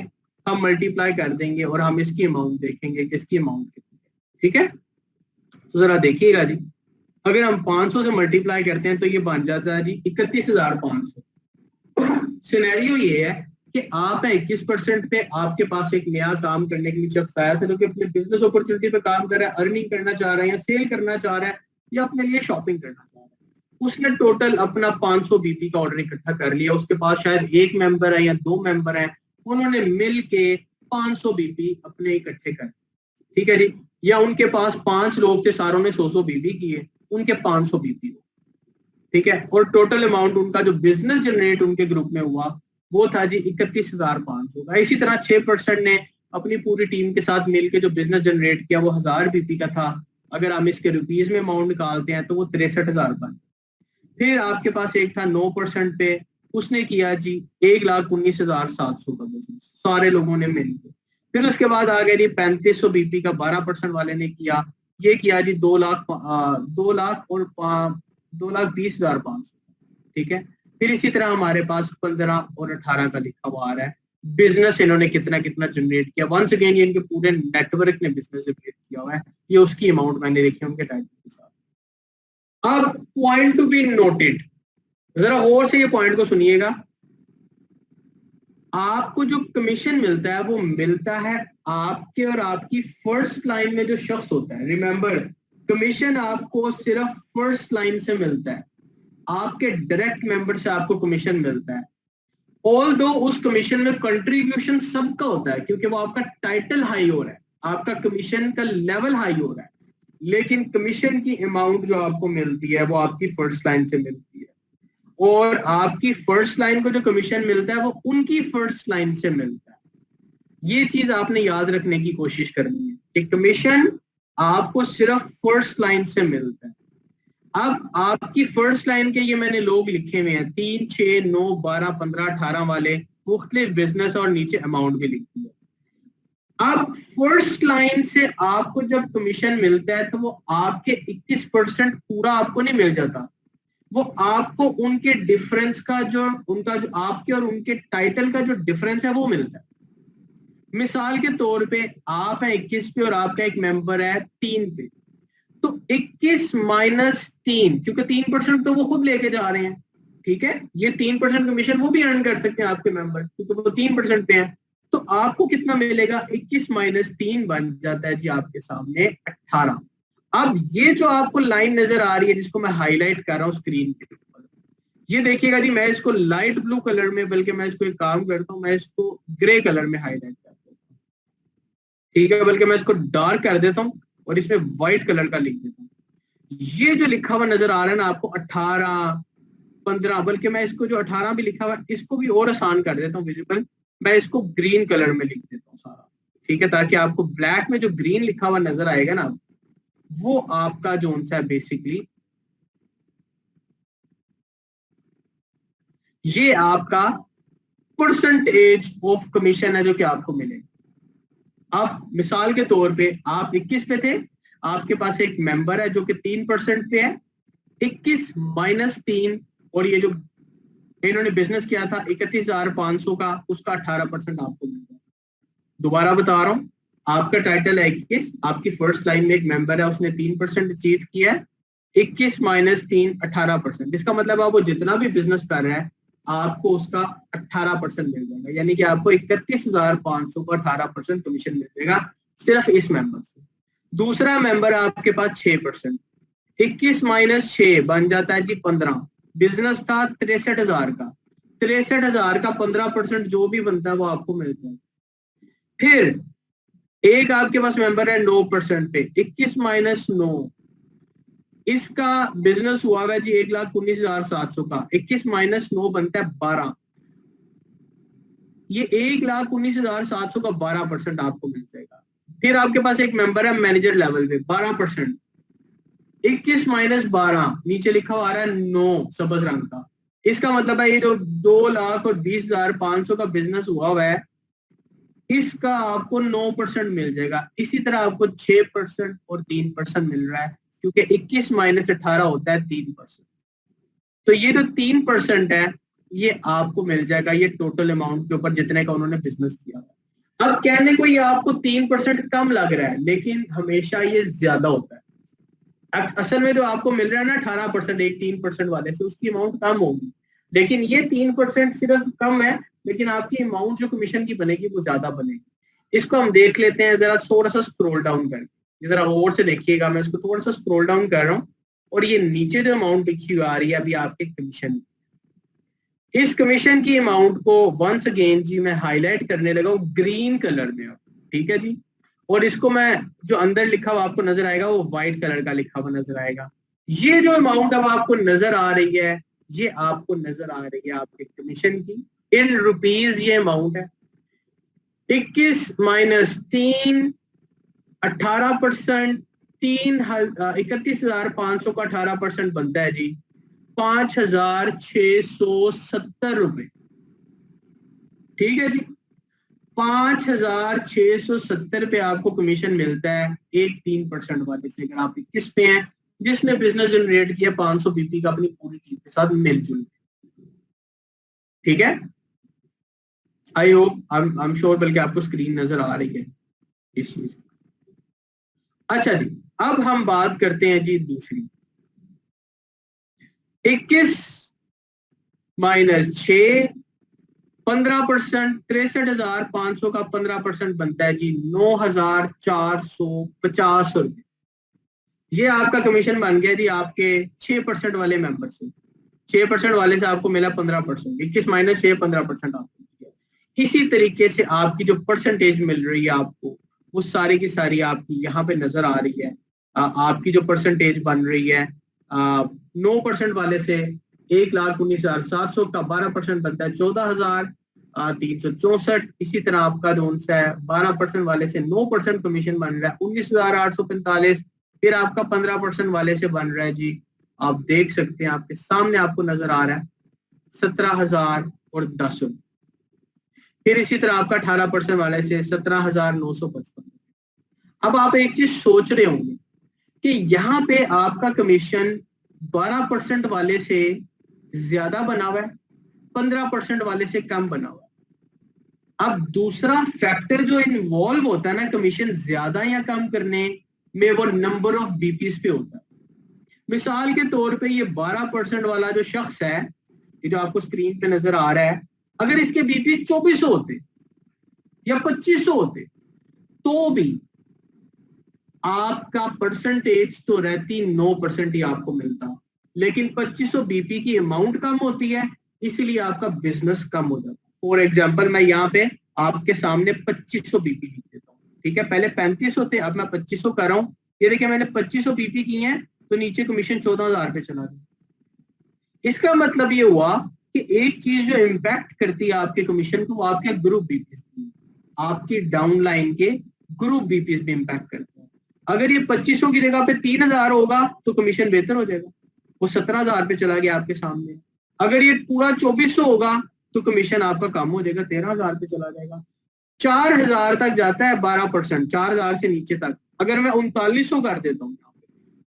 हम मल्टीप्लाई कर देंगे और हम इसकी अमाउंट देखेंगे कि इसकी अमाउंट कितनी है, ठीक है। तो जरा देखिएगा जी, अगर हम 500 से मल्टीप्लाई करते हैं तो ये बन जाता है जी 31500। सिनेरियो ये है कि आप है 21% पे, आपके पास एक नया काम करने के लिए शख्स आया था जो कि अपने बिजनेस अपॉर्चुनिटी पे काम कर रहा है, अर्निंग करना चाह रहा है या सेल करना चाह रहा है या अपने लिए शॉपिंग करना चाह रहा है। उसने टोटल अपना 500 बीपी का ऑर्डर इकट्ठा कर लिया, उसके पास शायद एक मेंबर है या 2 मेंबर है, उन्होंने मिल के 500 बीपी अपने इकट्ठे कर, ठीक है जी। या उनके पास 5 लोग थे, सारों ने 100 बीपी किए, उनके 500 बीपी हो, ठीक है। और टोटल अमाउंट उनका जो बिजनेस जनरेट उनके ग्रुप में हुआ वो था जी 31,500 का। इसी तरह 6% ने अपनी पूरी टीम के साथ मिलकर जो बिजनेस जनरेट किया वो 1000 बीपी का था। अगर हम इसके रुपीज में अमाउंट निकालते हैं तो वो 63,000 का। फिर आपके पास एक था 9% पे, उसने किया जी 1,19,700 का बिजनेस, सारे लोगों ने मिलकर। फिर उसके बाद आ गया जी 3500 बीपी का 12% वाले ने किया, ये किया जी 2 लाख और 2,20,500। ठीक है। फिर इसी तरह हमारे पास 15 और 18 का लिखा हुआ आ रहा है बिजनेस इन्होंने कितना कितना जनरेट किया। वंस अगेन ये इनके पूरे नेटवर्क ने बिजनेस जनरेट किया हुआ है, ये उसकी अमाउंट मैंने देखी उनके टाइटल के साथ। अब पॉइंट टू बी नोटेड, जरा और से ये पॉइंट को सुनिएगा। आपको जो कमीशन मिलता है वो मिलता है आपके और आपकी फर्स्ट लाइन में जो शख्स होता है। रिमेंबर, कमीशन आपको सिर्फ फर्स्ट लाइन से मिलता है, आपके डायरेक्ट मेंबर से आपको कमीशन मिलता है। ऑल दो उस कमीशन में कंट्रीब्यूशन सबका होता है क्योंकि वो आपका टाइटल हाई हो रहा है, आपका कमीशन का लेवल हाई हो रहा है, लेकिन कमीशन की अमाउंट जो आपको मिलती है वो आपकी फर्स्ट लाइन से मिलती है, और आपकी फर्स्ट लाइन को जो कमीशन मिलता है वो उनकी फर्स्ट लाइन से मिलता है। ये चीज आपने याद रखने की कोशिश करनी है कि कमीशन आपको सिर्फ फर्स्ट लाइन से मिलता है। अब आपकी फर्स्ट लाइन के ये मैंने लोग लिखे हुए हैं 3, 6, 9, 12, 15, 18 वाले मुख्तलिफ बिजनेस और नीचे अमाउंट भी लिखी है। अब फर्स्ट लाइन से आपको जब कमीशन मिलता है तो वो आपके 21% पूरा आपको नहीं मिल जाता, वो आपको उनके डिफरेंस का जो आपके और उनके टाइटल का जो डिफरेंस है वो मिलता है। मिसाल के तौर पे आप है 21 पे और आपका एक मेंबर है 3 पे, तो 21 माइनस 3, क्योंकि 3% तो वो खुद लेके जा रहे हैं, ठीक है, ये 3% कमीशन वो भी अर्न कर सकते हैं आपके मेंबर क्योंकि वो 3% पे है। तो आपको कितना मिलेगा? 21 माइनस 3 बन जाता है जी आपके सामने 18। अब ये जो आपको लाइन नजर आ रही है जिसको मैं हाईलाइट कर रहा हूँ स्क्रीन के ऊपर, ये देखिएगा जी, मैं इसको लाइट ब्लू कलर में, बल्कि मैं इसको एक काम करता हूँ, मैं इसको ग्रे कलर में हाईलाइट कर देता हूँ, ठीक है, बल्कि मैं इसको डार्क कर देता हूँ और इसमें व्हाइट कलर का लिख देता हूँ। ये जो लिखा हुआ नजर आ रहा है ना आपको 18, 15, बल्कि मैं इसको जो 18 भी लिखा हुआ है इसको भी और आसान कर देता हूँ विजिबल, मैं इसको ग्रीन कलर में लिख देता हूँ सारा, ठीक है, ताकि आपको ब्लैक में जो ग्रीन लिखा हुआ नजर आएगा ना वो आपका जो सा है बेसिकली ये आपका परसेंटेज ऑफ कमीशन है जो कि आपको मिलेगा। अब मिसाल के तौर पे आप 21 पे थे, आपके पास एक मेंबर है जो कि 3% पे है, 21 माइनस 3, और ये जो इन्होंने बिजनेस किया था 31,500 का, उसका 18% आपको मिलता है। दोबारा बता रहा हूं, आपका टाइटल है 21, आपकी फर्स्ट लाइन में एक मेंबर है उसने 3% अचीव किया है, 21 माइनस 3 18%। इसका मतलब आप वो जितना भी बिजनेस कर रहा है आपको उसका 18% मिल जाएगा, यानी कि आपको 31,500 को 18% कमीशन मिल जाएगा सिर्फ इस मेंबर से। दूसरा मेंबर आपके पास 6%, 21 माइनस 6 बन जाता है जी 15। बिजनेस था 63,000 का, 63,000 का 15% जो भी बनता है वो आपको मिलता है। फिर एक आपके पास मेंबर है 9% पे, 21 माइनस 9, इसका बिजनेस हुआ है जी 1,19,700 का, 21 माइनस 9 बनता है 12, ये 1,19,700 का 12% आपको मिल जाएगा। फिर आपके पास एक मेंबर है मैनेजर लेवल पे 12%, 21 माइनस 12 नीचे लिखा हुआ आ रहा है 9 सब्ज रंग का, इसका मतलब है ये जो 2,20,500 का बिजनेस हुआ है इसका आपको 9% मिल जाएगा। इसी तरह आपको 6% और 3% मिल रहा है क्योंकि 21 माइनस 18 होता है 3%। तो ये जो 3% है ये आपको मिल जाएगा ये टोटल अमाउंट के ऊपर जितने का उन्होंने बिजनेस किया है। अब कहने को ये आपको 3% कम लग रहा है, लेकिन हमेशा ये ज्यादा होता है। असल में जो आपको मिल रहा है ना 18% एक 3% वाले से, उसकी अमाउंट कम होगी, लेकिन ये 3% सिर्फ कम है, लेकिन आपकी अमाउंट जो कमीशन की बनेगी वो ज्यादा बनेगी। इसको हम देख लेते हैं जरा, थोड़ा सा स्क्रॉल डाउन करके, जरा और से देखिएगा, मैं इसको थोड़ा सा स्क्रॉल डाउन कर रहा हूँ और ये नीचे जो अमाउंट लिखी हुई आ रही है अभी आपके कमीशन, इस कमीशन की अमाउंट को वंस अगेन जी मैं हाईलाइट करने लगा हूँ ग्रीन कलर में, ठीक है जी, और इसको मैं जो अंदर लिखा हुआ आपको नजर आएगा वो व्हाइट कलर का लिखा हुआ नजर आएगा। ये जो अमाउंट अब आपको नजर आ रही है ये आपको नजर आ रही है आपके कमीशन की, इन रुपीज ये अमाउंट है। 21 माइनस 3 18%, 31,500 का 18% बनता है जी 5,670 रुपए। ठीक है जी, 5,670 पे आपको कमीशन मिलता है एक 3% वाले से। अगर आप 21 पे हैं, जिसने बिजनेस जनरेट किया 500 बीपी का अपनी पूरी टीम के साथ मिलजुल। ठीक है, I hope, I am sure, बल्कि आपको स्क्रीन नजर आ रही है इस चीज। अच्छा जी, अब हम बात करते हैं जी दूसरी। 21 माइनस 6 15%, 63,500 का 15% बनता है जी 9,450 रुपए। ये आपका कमीशन बन गया जी आपके 6% वाले मेंबर से। 6% वाले से आपको मिला 15%, 21 माइनस 6 15% आपको मिला। इसी तरीके से आपकी जो परसेंटेज मिल रही है आपको, वो सारी की सारी आपकी यहाँ पे नजर आ रही है। आपकी जो परसेंटेज बन रही है 9% वाले से 1,19,700 का 12% बनता है 14,364। इसी तरह आपका जो है 12% वाले से 9% कमीशन बन रहा है 19,845। फिर आपका 15% वाले से बन रहा है जी, आप देख सकते हैं आपके सामने आपको नजर आ रहा है 17,010 रुपए। फिर इसी तरह आपका 18% वाले से 17,955। अब आप एक चीज सोच रहे होंगे कि यहाँ पे आपका कमीशन 12% वाले से ज्यादा बना हुआ है, 15% वाले से कम बना हुआ है। अब दूसरा फैक्टर जो इन्वॉल्व होता है ना कमीशन ज्यादा या कम करने में, वो नंबर ऑफ बीपीस पे होता है। मिसाल के तौर पे ये 12% वाला जो शख्स है, ये जो आपको स्क्रीन पे नजर आ रहा है, अगर इसके बीपीस 2400 होते या 2500 होते तो भी आपका परसेंटेज तो रहती 9% ही आपको मिलता। लेकिन 2500 बीपी की अमाउंट कम होती है, इसलिए आपका बिजनेस कम हो जाता है। फॉर एग्जाम्पल, मैं यहाँ पे आपके सामने 2500 बीपी लिख देता हूँ। ठीक है, पहले 3500 थे, अब मैं 2500 कर रहा हूँ। ये देखिए मैंने 2500 बीपी की है, तो नीचे कमीशन 14,000 पे चला गया। इसका मतलब ये हुआ कि एक चीज जो इम्पैक्ट करती है आपके कमीशन को, वो आपके ग्रुप बीपीस, आपकी डाउनलाइन के ग्रुप बीपीस भी इम्पैक्ट करते हैं। अगर ये 2500 की जगह पे 3,000 होगा तो कमीशन बेहतर हो जाएगा, वो 17,000 पे चला गया आपके सामने। अगर ये पूरा 2400 होगा तो कमीशन आपका कम हो जाएगा, 13,000 पे चला जाएगा। 4,000 तक जाता है 12%, 4,000 से नीचे तक अगर मैं 3900 कर देता हूँ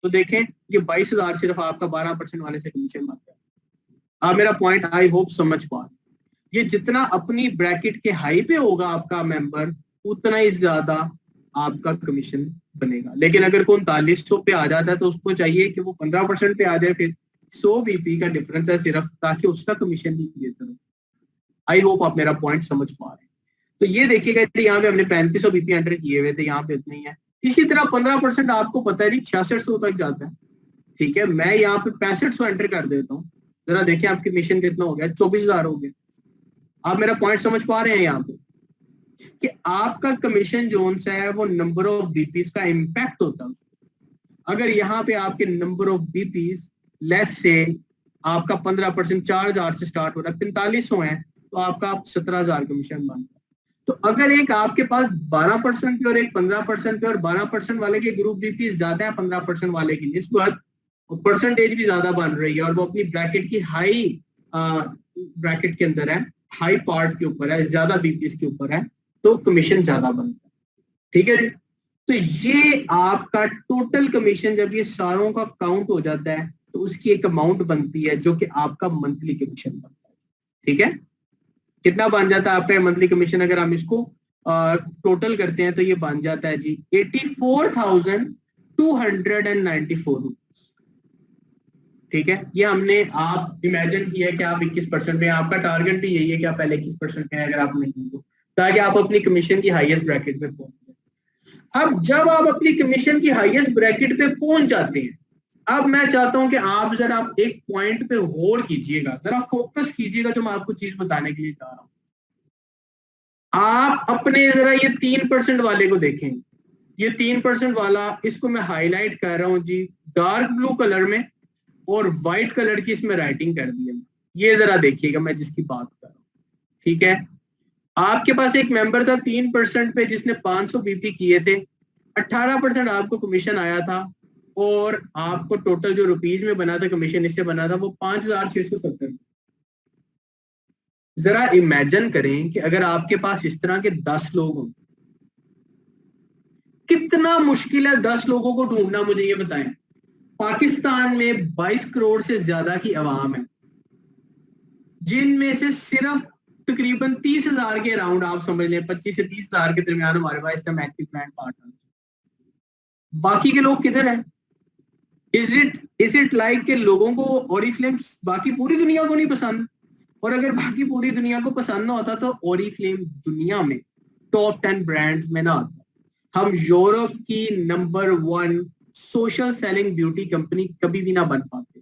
तो देखें ये 22,000 सिर्फ आपका 12% वाले से कमीशन बनता है। आप मेरा पॉइंट आई होप समझ पा रहे। ये जितना अपनी ब्रैकेट के हाई पे होगा आपका मेंबर, उतना ही ज्यादा आपका कमीशन बनेगा। लेकिन अगर कोई 3900 पे आ जाता है तो उसको चाहिए कि वो 15% पे आ जाए, फिर 100 बीपी का डिफरेंस है सिर्फ, ताकि उसका कमीशन भी बेहतर हो। आई होप आप मेरा पॉइंट समझ पा रहे हैं। तो ये देखिएगा यहाँ पे हमने 3500 बीपी एंटर किए हुए थे, यहाँ पे इतने ही है। इसी तरह 15% आपको पता है जी 6600 तक जाता है। ठीक है, मैं यहाँ पे 6500 एंटर कर देता हूँ, जरा देखिए आपके कमीशन कितना हो गया, 24,000 हो गया। आप मेरा पॉइंट समझ पा रहे हैं यहाँ पे कि आपका कमीशन जोन है वो नंबर ऑफ बीपीस का इंपैक्ट होता है। अगर यहाँ पे आपके नंबर ऑफ बीपीस लेस से आपका 15% 4,000 से स्टार्ट हो रहा है, 4500 है, तो आपका 17,000 कमीशन बनता है। तो अगर एक आपके पास 12% पे और एक 15% पे, और 12% वाले के ग्रुप बीपी ज्यादा है 15% वाले की निस्बत, और परसेंटेज भी ज्यादा बन रही है, और वो अपनी ब्रैकेट की हाई ब्रैकेट के अंदर है, हाई पार्ट के ऊपर है, ज्यादा बीपीस के ऊपर है, तो कमीशन ज्यादा बनता है। ठीक है जी, तो ये आपका टोटल कमीशन जब ये सारों का काउंट हो जाता है तो उसकी एक अमाउंट बनती है जो कि आपका मंथली कमीशन बनता है। ठीक है, कितना बन जाता है आपका मंथली कमीशन? अगर हम इसको टोटल करते हैं तो ये बन जाता है जी 84,294 रुपीज। ठीक है, ये हमने आप इमेजिन किया है कि आप 21% में, आपका टारगेट भी यही है कि आप पहले 21% में अगर आप नहीं हो, ताकि आप अपनी कमीशन की हाईएस्ट ब्रैकेट पे पहुंच जाए। अब जब आप अपनी कमीशन की हाईएस्ट ब्रैकेट पे पहुंच जाते हैं, अब मैं चाहता हूं कि आप जरा एक पॉइंट पे गौर कीजिएगा, जरा फोकस कीजिएगा जो मैं आपको चीज बताने के लिए चाह रहा हूं। आप अपने जरा ये 3% वाले को देखें, ये 3% वाला, इसको मैं हाईलाइट कर रहा हूं जी डार्क ब्लू कलर में, और व्हाइट कलर की इसमें राइटिंग कर दी है। ये जरा देखिएगा मैं जिसकी बात कर रहा हूं। ठीक है, आपके पास एक मेंबर था 3% पे जिसने 500 बीपी किए थे, 18% आपको कमीशन आया था, और आपको टोटल जो रुपीज में बना था कमीशन इससे बना था वो 5,670। जरा इमेजिन करें कि अगर आपके पास इस तरह के 10 लोग हों, कितना मुश्किल है 10 लोगों को ढूंढना, मुझे ये बताएं। पाकिस्तान में 22 करोड़ से ज्यादा की आवाम है, जिनमें से सिर्फ तकरीबन 30,000 के अराउंड, आप समझ लें 25 से 30,000 के दरमियान हमारे पास इसका एक्टिव क्लाइंट पार्टनर। बाकी के लोग किधर हैं? इज इट लाइक के लोगों को ओरिफ्लेम बाकी पूरी दुनिया को नहीं पसंद? और अगर बाकी पूरी दुनिया को पसंद ना होता तो ओरिफ्लेम दुनिया में टॉप 10 ब्रांड्स में ना आता। हम यूरोप की number 1 social selling beauty company कभी भी ना बन पाते।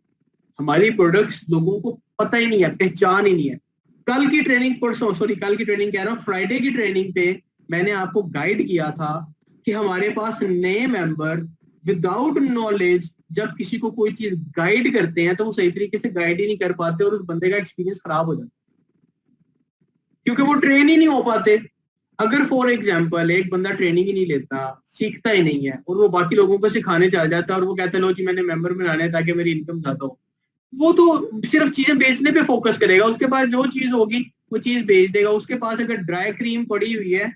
हमारी प्रोडक्ट्स लोगों को पता ही नहीं है, पहचान ही नहीं है। कल की ट्रेनिंग, परसों सॉरी कल की ट्रेनिंग कह रहा हूँ, फ्राइडे की ट्रेनिंग पे मैंने आपको गाइड किया था कि हमारे पास नए मेंबर विदाउट नॉलेज जब किसी को कोई चीज गाइड करते हैं तो वो सही तरीके से गाइड ही नहीं कर पाते और उस बंदे का एक्सपीरियंस खराब हो जाता है, क्योंकि वो ट्रेन ही नहीं हो पाते। अगर फॉर एग्जाम्पल एक बंदा ट्रेनिंग ही नहीं लेता, सीखता ही नहीं है, और वो बाकी लोगों को सिखाने चल जाता है और वो कहता है लो जी मैंने मेंबर बनाना है ताकि मेरी इनकम ज्यादा हो, वो तो सिर्फ चीजें बेचने पे फोकस करेगा। उसके पास जो चीज होगी वो चीज बेच देगा। उसके पास अगर ड्राई क्रीम पड़ी हुई है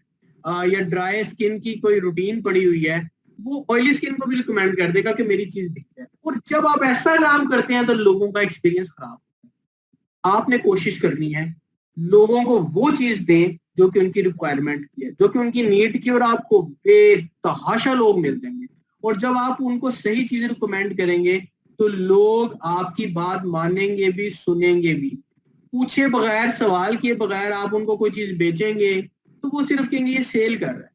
या ड्राई स्किन की कोई रूटीन पड़ी हुई है, वो ऑयली स्किन को भी रिकमेंड कर देगा कि मेरी चीज बेच जाए। और जब आप ऐसा काम करते हैं तो लोगों का एक्सपीरियंस खराब। आपने कोशिश करनी है लोगों को वो चीज दें जो कि उनकी रिक्वायरमेंट की है, जो कि उनकी नीड की, और आपको बेतहाशा लोग मिल जाएंगे। और जब आप उनको सही चीज रिकमेंड करेंगे तो लोग आपकी बात मानेंगे भी, सुनेंगे भी। पूछे बगैर, सवाल किए बगैर आप उनको कोई चीज बेचेंगे तो वो सिर्फ कहेंगे ये सेल कर रहा है,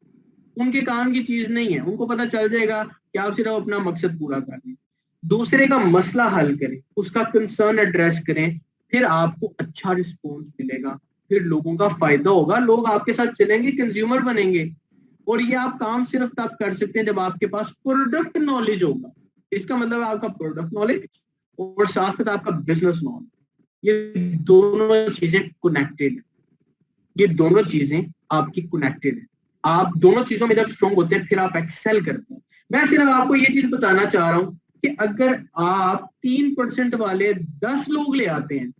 उनके काम की चीज नहीं है। उनको पता चल जाएगा कि आप सिर्फ अपना मकसद पूरा कर रहे हैं। दूसरे का मसला हल करें, उसका कंसर्न एड्रेस करें, फिर आपको अच्छा रिस्पॉन्स मिलेगा, फिर लोगों का फायदा होगा, लोग आपके साथ चलेंगे, कंज्यूमर बनेंगे। और ये आप काम सिर्फ तब कर सकते हैं जब आपके पास प्रोडक्ट नॉलेज होगा। इसका मतलब आपका प्रोडक्ट नॉलेज और साथ साथ आपका बिजनेस नॉलेज, ये दोनों चीजें कनेक्टेड है। ये दोनों चीजें आपकी कनेक्टेड है। आप दोनों चीजों में जब स्ट्रॉन्ग होते हैं फिर आप एक्सेल करते हैं। मैं सिर्फ आपको ये चीज बताना चाह रहा हूं कि अगर आप 3% वाले 10 लोग ले आते हैं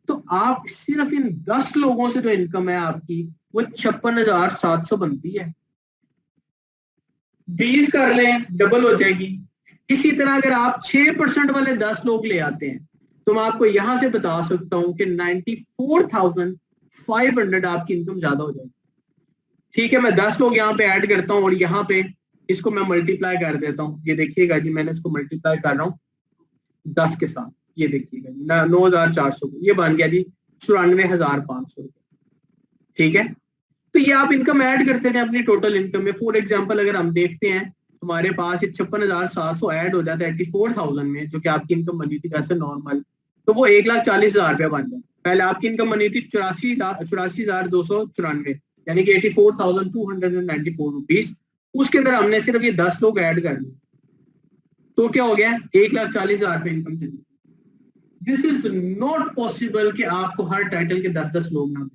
तो आप सिर्फ इन 10 लोगों से जो इनकम है आपकी वो 56,700 बनती है। 20 कर लें, डबल हो जाएगी। इसी तरह अगर आप 6% वाले 10 लोग ले आते हैं तो मैं आपको यहां से बता सकता हूं कि 94,500 आपकी इनकम ज्यादा हो जाएगी। ठीक है, मैं 10 लोग यहाँ पे ऐड करता हूँ और यहाँ पे इसको मैं मल्टीप्लाई कर देता हूँ। ये देखिएगा जी, मैंने इसको मल्टीप्लाई कर रहा हूँ 10 के साथ। ये देखिएगा जी, 9,400, ये बन गया जी 94,500 रुपये। ठीक है, तो ये आप इनकम ऐड करते हैं अपनी टोटल इनकम में। फॉर एग्जाम्पल अगर हम देखते हैं हमारे पास ये 56,700 ऐड हो जाता है 84,000 में, जो कि आपकी इनकम बनी थी वैसे नॉर्मल, तो वो 1,40,000 रुपया बन जाए। पहले आपकी इनकम बनी थी 84,294, यानी कि 84,294 रुपीज। उसके अंदर हमने सिर्फ ये 10 लोग ऐड कर दिए तो क्या हो गया, 1,40,000 रुपये इनकम चली। दिस इज नॉट पॉसिबल कि आपको हर टाइटल के 10-10 लोग ना,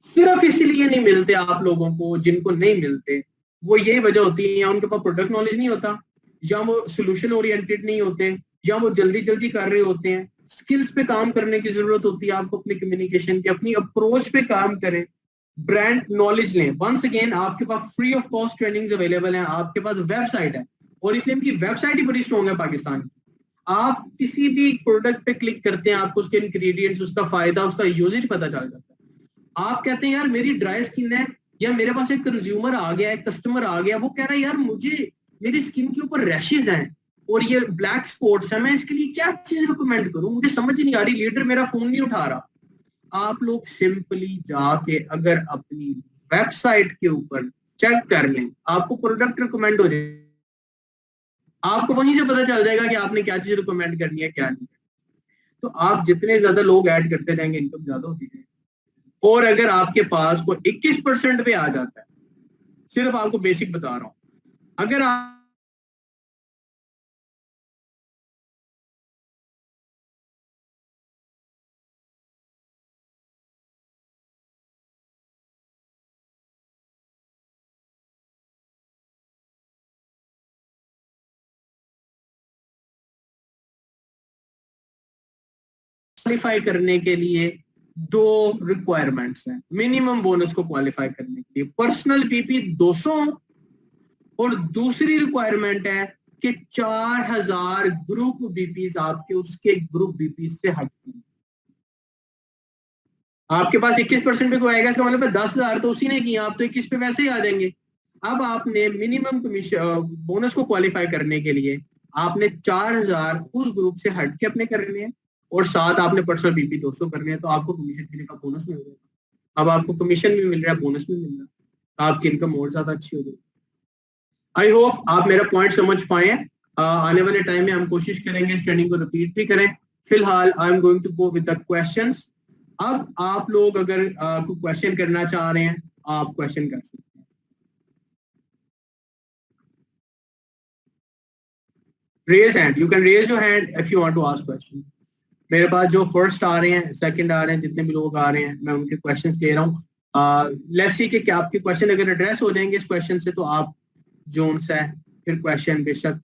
सिर्फ इसलिए नहीं मिलते आप लोगों को। जिनको नहीं मिलते वो यही वजह होती है, या उनके पास प्रोडक्ट नॉलेज नहीं होता, या वो सोल्यूशन ओरिएंटेड नहीं होते, या वो जल्दी जल्दी कर रहे होते हैं। स्किल्स पे काम करने की जरूरत होती है आपको, अपनी कम्युनिकेशन की, अपनी अप्रोच पे काम करें, ब्रांड नॉलेज लें। वंस अगेन आपके पास free of cost trainings available हैं, आपके पास वेबसाइट है और इसलिए इनकी वेबसाइट ही बड़ी स्ट्रॉन्ग है पाकिस्तान की। आप किसी भी प्रोडक्ट पे क्लिक करते हैं आपको उसके इंग्रेडिएंट्स, उसका फायदा, उसका यूजेज पता चल जाता है। आप कहते हैं यार मेरी ड्राई स्किन है, या मेरे पास एक कंज्यूमर आ गया, एक कस्टमर आ गया, वो कह रहा है यार मुझे मेरी स्किन के ऊपर रैशेज हैं और ये ब्लैक स्पॉट्स है, मैं इसके लिए क्या चीज रिकमेंड करूं, मुझे समझ नहीं आ रही, लीडर मेरा फोन नहीं उठा रहा। आप लोग सिंपली जाके अगर अपनी वेबसाइट के ऊपर चेक कर लें, आपको प्रोडक्ट रिकमेंड हो जाए, आपको वहीं से पता चल जाएगा कि आपने क्या चीज रिकमेंड करनी है क्या नहीं। तो आप जितने ज्यादा लोग ऐड करते जाएंगे इनकम ज्यादा होती जाएगी। और अगर आपके पास कोई 21% पे आ जाता है, सिर्फ आपको बेसिक बता रहा हूं, अगर आप क्वालिफाई करने के लिए दो रिक्वायरमेंट्स हैं मिनिमम बोनस को क्वालिफाई करने के लिए। पर्सनल बीपी 200 और दूसरी रिक्वायरमेंट है कि 4000 ग्रुप बीपीज आपके उसके ग्रुप बीपी से हटते। आपके पास 21% पे कोई आएगा, इसका मतलब 10,000 तो उसी ने किया, आप तो 21 पे वैसे ही आ जाएंगे। अब आपने मिनिमम कमीशन बोनस को क्वालिफाई करने के लिए आपने 4000 उस ग्रुप से हट के अपने करने हैं और साथ आपने पर्सनल बीपी 200 करने हैं, तो आपको कमीशन के लिए का बोनस मिल जाएगा। अब आपको कमीशन भी मिल रहा है, बोनस भी मिल रहा है, आपकी इनकम और ज्यादा अच्छी हो जाएगी। आई होप आप मेरा पॉइंट समझ पाए। आने वाले टाइम में हम कोशिश करेंगे इस ट्रेनिंग को रिपीट भी करें। फिलहाल I am going to go with the questions. अब आप लोग अगर कोई क्वेश्चन करना चाह रहे हैं, आप क्वेश्चन कर सकते हैं। Raise hand, you can raise your hand if you want to ask question. मेरे पास जो फर्स्ट आ रहे हैं, सेकंड आ रहे हैं, जितने भी लोग आ रहे हैं, मैं उनके क्वेश्चंस ले रहा हूँ। लेट्स सी कि क्या आपके क्वेश्चन अगर एड्रेस हो जाएंगे इस क्वेश्चन से, तो आप जोन से फिर क्वेश्चन बेशक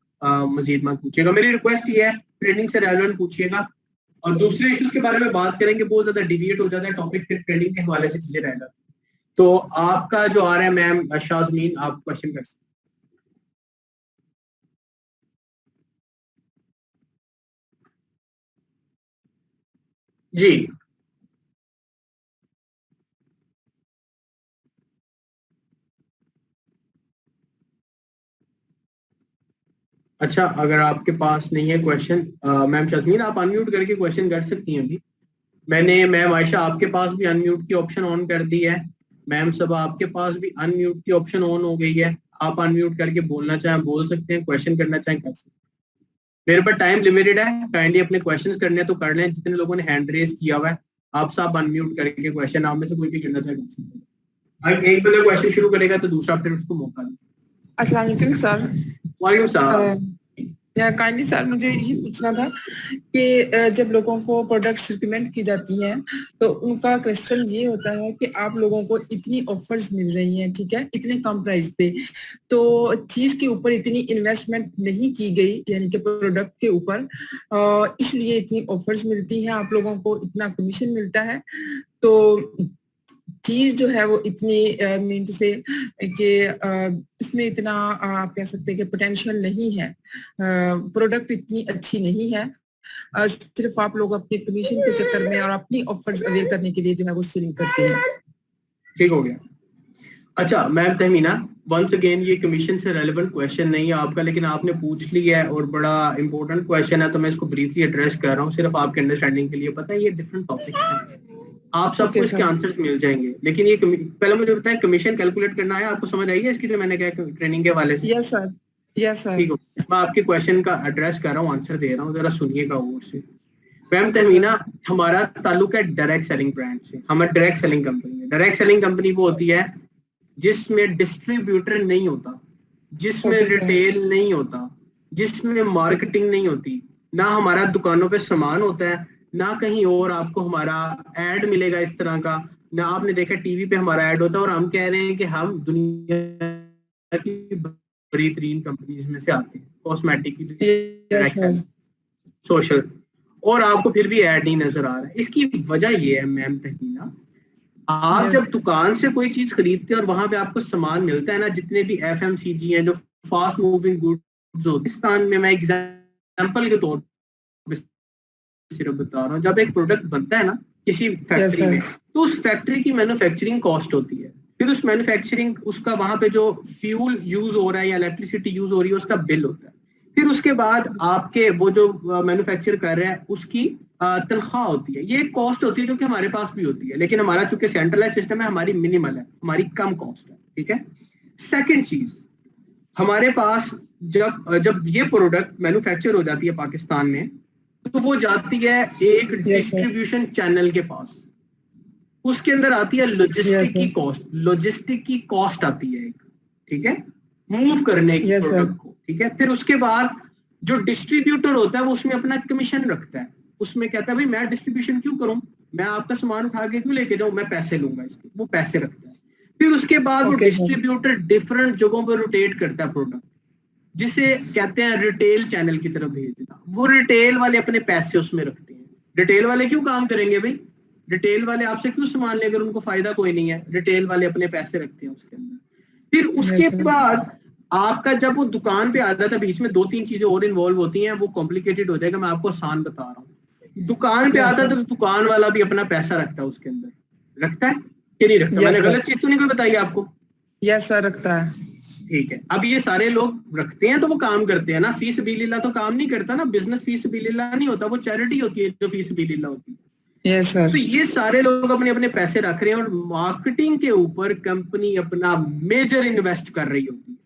मजीद मत पूछिएगा। मेरी रिक्वेस्ट ये है, ट्रेनिंग से रेलेवेंट पूछिएगा, और दूसरे इश्यूज के बारे में बात करेंगे, बहुत ज्यादा डिविएट हो जाता है टॉपिक, फिर ट्रेनिंग के हवाले से चीजें रह जाती हैं। तो आपका जो आ रहा है मैम शाजमीन, आप क्वेश्चन कर सकते हैं। जी, अच्छा, अगर आपके पास नहीं है क्वेश्चन, मैम शाजमीन आप अनम्यूट करके क्वेश्चन कर सकती हैं अभी। मैंने मैम आयशा आपके पास भी अनम्यूट की ऑप्शन ऑन कर दी है। मैम सब आपके पास भी अनम्यूट की ऑप्शन ऑन हो गई है, आप अनम्यूट करके बोलना चाहें बोल सकते हैं, क्वेश्चन करना चाहें कर सकते हैं। मेरे पास टाइम लिमिटेड है, काइंडली अपने क्वेश्चंस करने हैं तो कर लें। जितने लोगों ने हैंड रेज किया हुआ है, आप सब अनम्यूट करके क्वेश्चन आप में से कोई भी करना चाहे कर सकते हैं। अब एक बंदा क्वेश्चन शुरू करेगा तो दूसरा फिर उसको मौका दें। अस्सलाम वालेकुम सर। वालेकुम सलाम। काइंडली सर, मुझे ये पूछना था कि जब लोगों को प्रोडक्ट्स रिकमेंड की जाती हैं तो उनका क्वेश्चन ये होता है कि आप लोगों को इतनी ऑफर्स मिल रही हैं, ठीक है, इतने कम प्राइस पे, तो चीज के ऊपर इतनी इन्वेस्टमेंट नहीं की गई, यानी कि प्रोडक्ट के ऊपर, इसलिए इतनी ऑफर्स मिलती हैं, आप लोगों को इतना कमीशन मिलता है। तो चीज जो है वो इतनी मीन टू से कि इसमें इतना आप कह सकते हैं कि पोटेंशियल नहीं है, प्रोडक्ट इतनी अच्छी नहीं है, सिर्फ आप लोग अपने कमीशन के चक्कर में और अपनी ऑफर्स अवेल करने के लिए जो है वो सेलिंग करते हैं। ठीक हो गया। अच्छा मैम तहमीना, वंस अगेन ये कमीशन से रेलेवेंट क्वेश्चन नहीं है आपका, लेकिन आपने पूछ लिया है और बड़ा इंपॉर्टेंट क्वेश्चन है, तो मैं इसको ब्रीफली एड्रेस कर रहा हूँ सिर्फ आपके अंडरस्टैंडिंग के लिए। पता है ये डिफरेंट टॉपिक्स हैं, आप सबको इसके आंसर्स मिल जाएंगे, लेकिन ये पहले मुझे बताएं कमीशन कैलकुलेट करना है आपको, समझ आई है इसकी जो मैंने कहा ट्रेनिंग के हवाले से? Yes sir, yes sir. ठीक है, मैं आपके क्वेश्चन का एड्रेस कर रहा हूँ, आंसर दे रहा हूँ, जरा सुनिएगा गौर से। मैम तहमीना, हमारा ताल्लुक है डायरेक्ट सेलिंग ब्रांड से, हमारी डायरेक्ट सेलिंग कंपनी है। डायरेक्ट सेलिंग कंपनी वो होती है जिसमें डिस्ट्रीब्यूटर नहीं होता, जिसमें रिटेल नहीं होता, जिसमें मार्केटिंग नहीं होती, ना हमारा दुकानों पे सामान होता है, ना कहीं और आपको हमारा एड मिलेगा इस तरह का, ना आपने देखा टीवी पे हमारा एड होता है और हम कह रहे हैं कि हम दुनिया की बड़ी तरीन कंपनीज में से आते हैं कॉस्मेटिक की, सोशल, और आपको फिर भी ऐड नहीं नजर आ रहा है। इसकी वजह ये है मैम तहमीना, आप जब दुकान से कोई चीज खरीदते हैं और वहां पे आपको सामान मिलता है ना, जितने भी FMCG हैं जो फास्ट मूविंग गुड्स होते हैं, पाकिस्तान में मैं एग्जांपल के तौर पर सिर्फ बता रहा हूँ, जब एक प्रोडक्ट बनता है ना किसी फैक्ट्री में, तो उस फैक्ट्री की मैन्युफैक्चरिंग कॉस्ट होती है, फिर उस मैन्युफैक्चरिंग उसका वहां पे जो फ्यूल यूज हो रहा है या इलेक्ट्रिसिटी यूज हो रही है उसका बिल होता है, फिर उसके बाद आपके वो जो मैन्युफैक्चर कर रहे हैं उसकी तनख्वाह होती है। ये एक कॉस्ट होती है जो कि हमारे पास भी होती है, लेकिन हमारा चूंकि सेंट्रलाइज सिस्टम है, हमारी मिनिमल है, हमारी कम कॉस्ट है, ठीक है। सेकंड चीज, हमारे पास जब ये प्रोडक्ट मैन्युफैक्चर हो जाती है पाकिस्तान में, तो वो जाती है एक डिस्ट्रीब्यूशन चैनल के पास, उसके अंदर आती है लॉजिस्टिक की कॉस्ट, लॉजिस्टिक की कॉस्ट आती है एक, ठीक है, मूव करने की प्रोडक्ट को, ठीक है। फिर उसके बाद जो डिस्ट्रीब्यूटर होता है वो उसमें अपना कमीशन रखता है, उसमें कहता है भाई मैं डिस्ट्रीब्यूशन क्यों करूं, मैं आपका सामान उठा के क्यों लेके जाऊं, मैं पैसे लूंगा इसके, वो पैसे रखता है। फिर उसके बाद वो डिस्ट्रीब्यूटर डिफरेंट जगहों पर रोटेट करता है प्रोडक्ट, जिसे कहते हैं रिटेल चैनल की तरफ भेज देना, वो रिटेल वाले अपने पैसे उसमें रखते हैं, रिटेल वाले क्यों काम करेंगे भाई? रिटेल वाले आपसे क्यों सामान लेंगे अगर उनको फायदा कोई नहीं है? रिटेल वाले अपने पैसे रखते हैं उसके अंदर। फिर उसके Yes, sir. बाद आपका जब वो दुकान पे आता था, बीच में 2-3 चीजें और इन्वॉल्व होती हैं, वो कॉम्प्लिकेटेड हो जाएगा, मैं आपको आसान बता रहा हूँ। दुकान पे Yes, आता है sir. तो दुकान वाला भी अपना पैसा रखता है उसके अंदर, रखता है कि नहीं रखता? Yes, मैंने sir. गलत चीज तो नहीं कोई बताई आपको? Yes, sir, रखता है। ठीक है, अब ये सारे लोग रखते हैं तो वो काम करते हैं ना, फी सबीलिल्लाह तो काम नहीं करता ना, बिजनेस फी सबीलिल्लाह नहीं होता, वो चैरिटी होती है जो फी सबीलिल्लाह होती है। Yes, sir. तो ये सारे लोग अपने अपने पैसे रख रहे हैं और मार्केटिंग के ऊपर कंपनी अपना मेजर इन्वेस्ट कर रही होती है।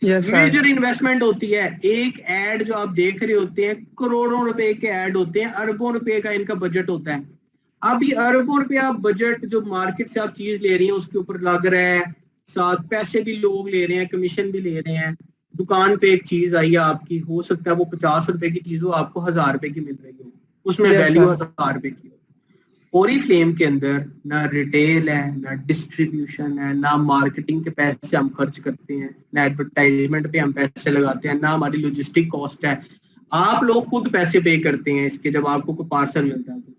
Yes, sir. मेजर इन्वेस्टमेंट होती है। एक एड जो आप देख रहे होते हैं, करोड़ों रुपए के एड होते हैं, अरबों रुपए का इनका बजट होता है। अब ये अरबों रुपया बजट जो मार्केट से आप चीज ले रही हैं उसके ऊपर लग रहा है, साथ पैसे भी लोग ले रहे हैं, कमीशन भी ले रहे हैं। दुकान पे एक चीज आई है आपकी, हो सकता है वो 50 रुपए की चीज हो, आपको 1000 रुपए की मिल रही हो, उसमें Yes, वैल्यू sir. 1000 रुपए की हो। ओरीफ्लेम के अंदर ना रिटेल है, ना डिस्ट्रीब्यूशन है, ना मार्केटिंग के पैसे हम खर्च करते हैं, ना एडवर्टाइजमेंट पे हम पैसे लगाते हैं, ना हमारी लॉजिस्टिक कॉस्ट है। आप लोग खुद पैसे पे करते हैं इसके, जब आपको कोई पार्सल मिलता है तो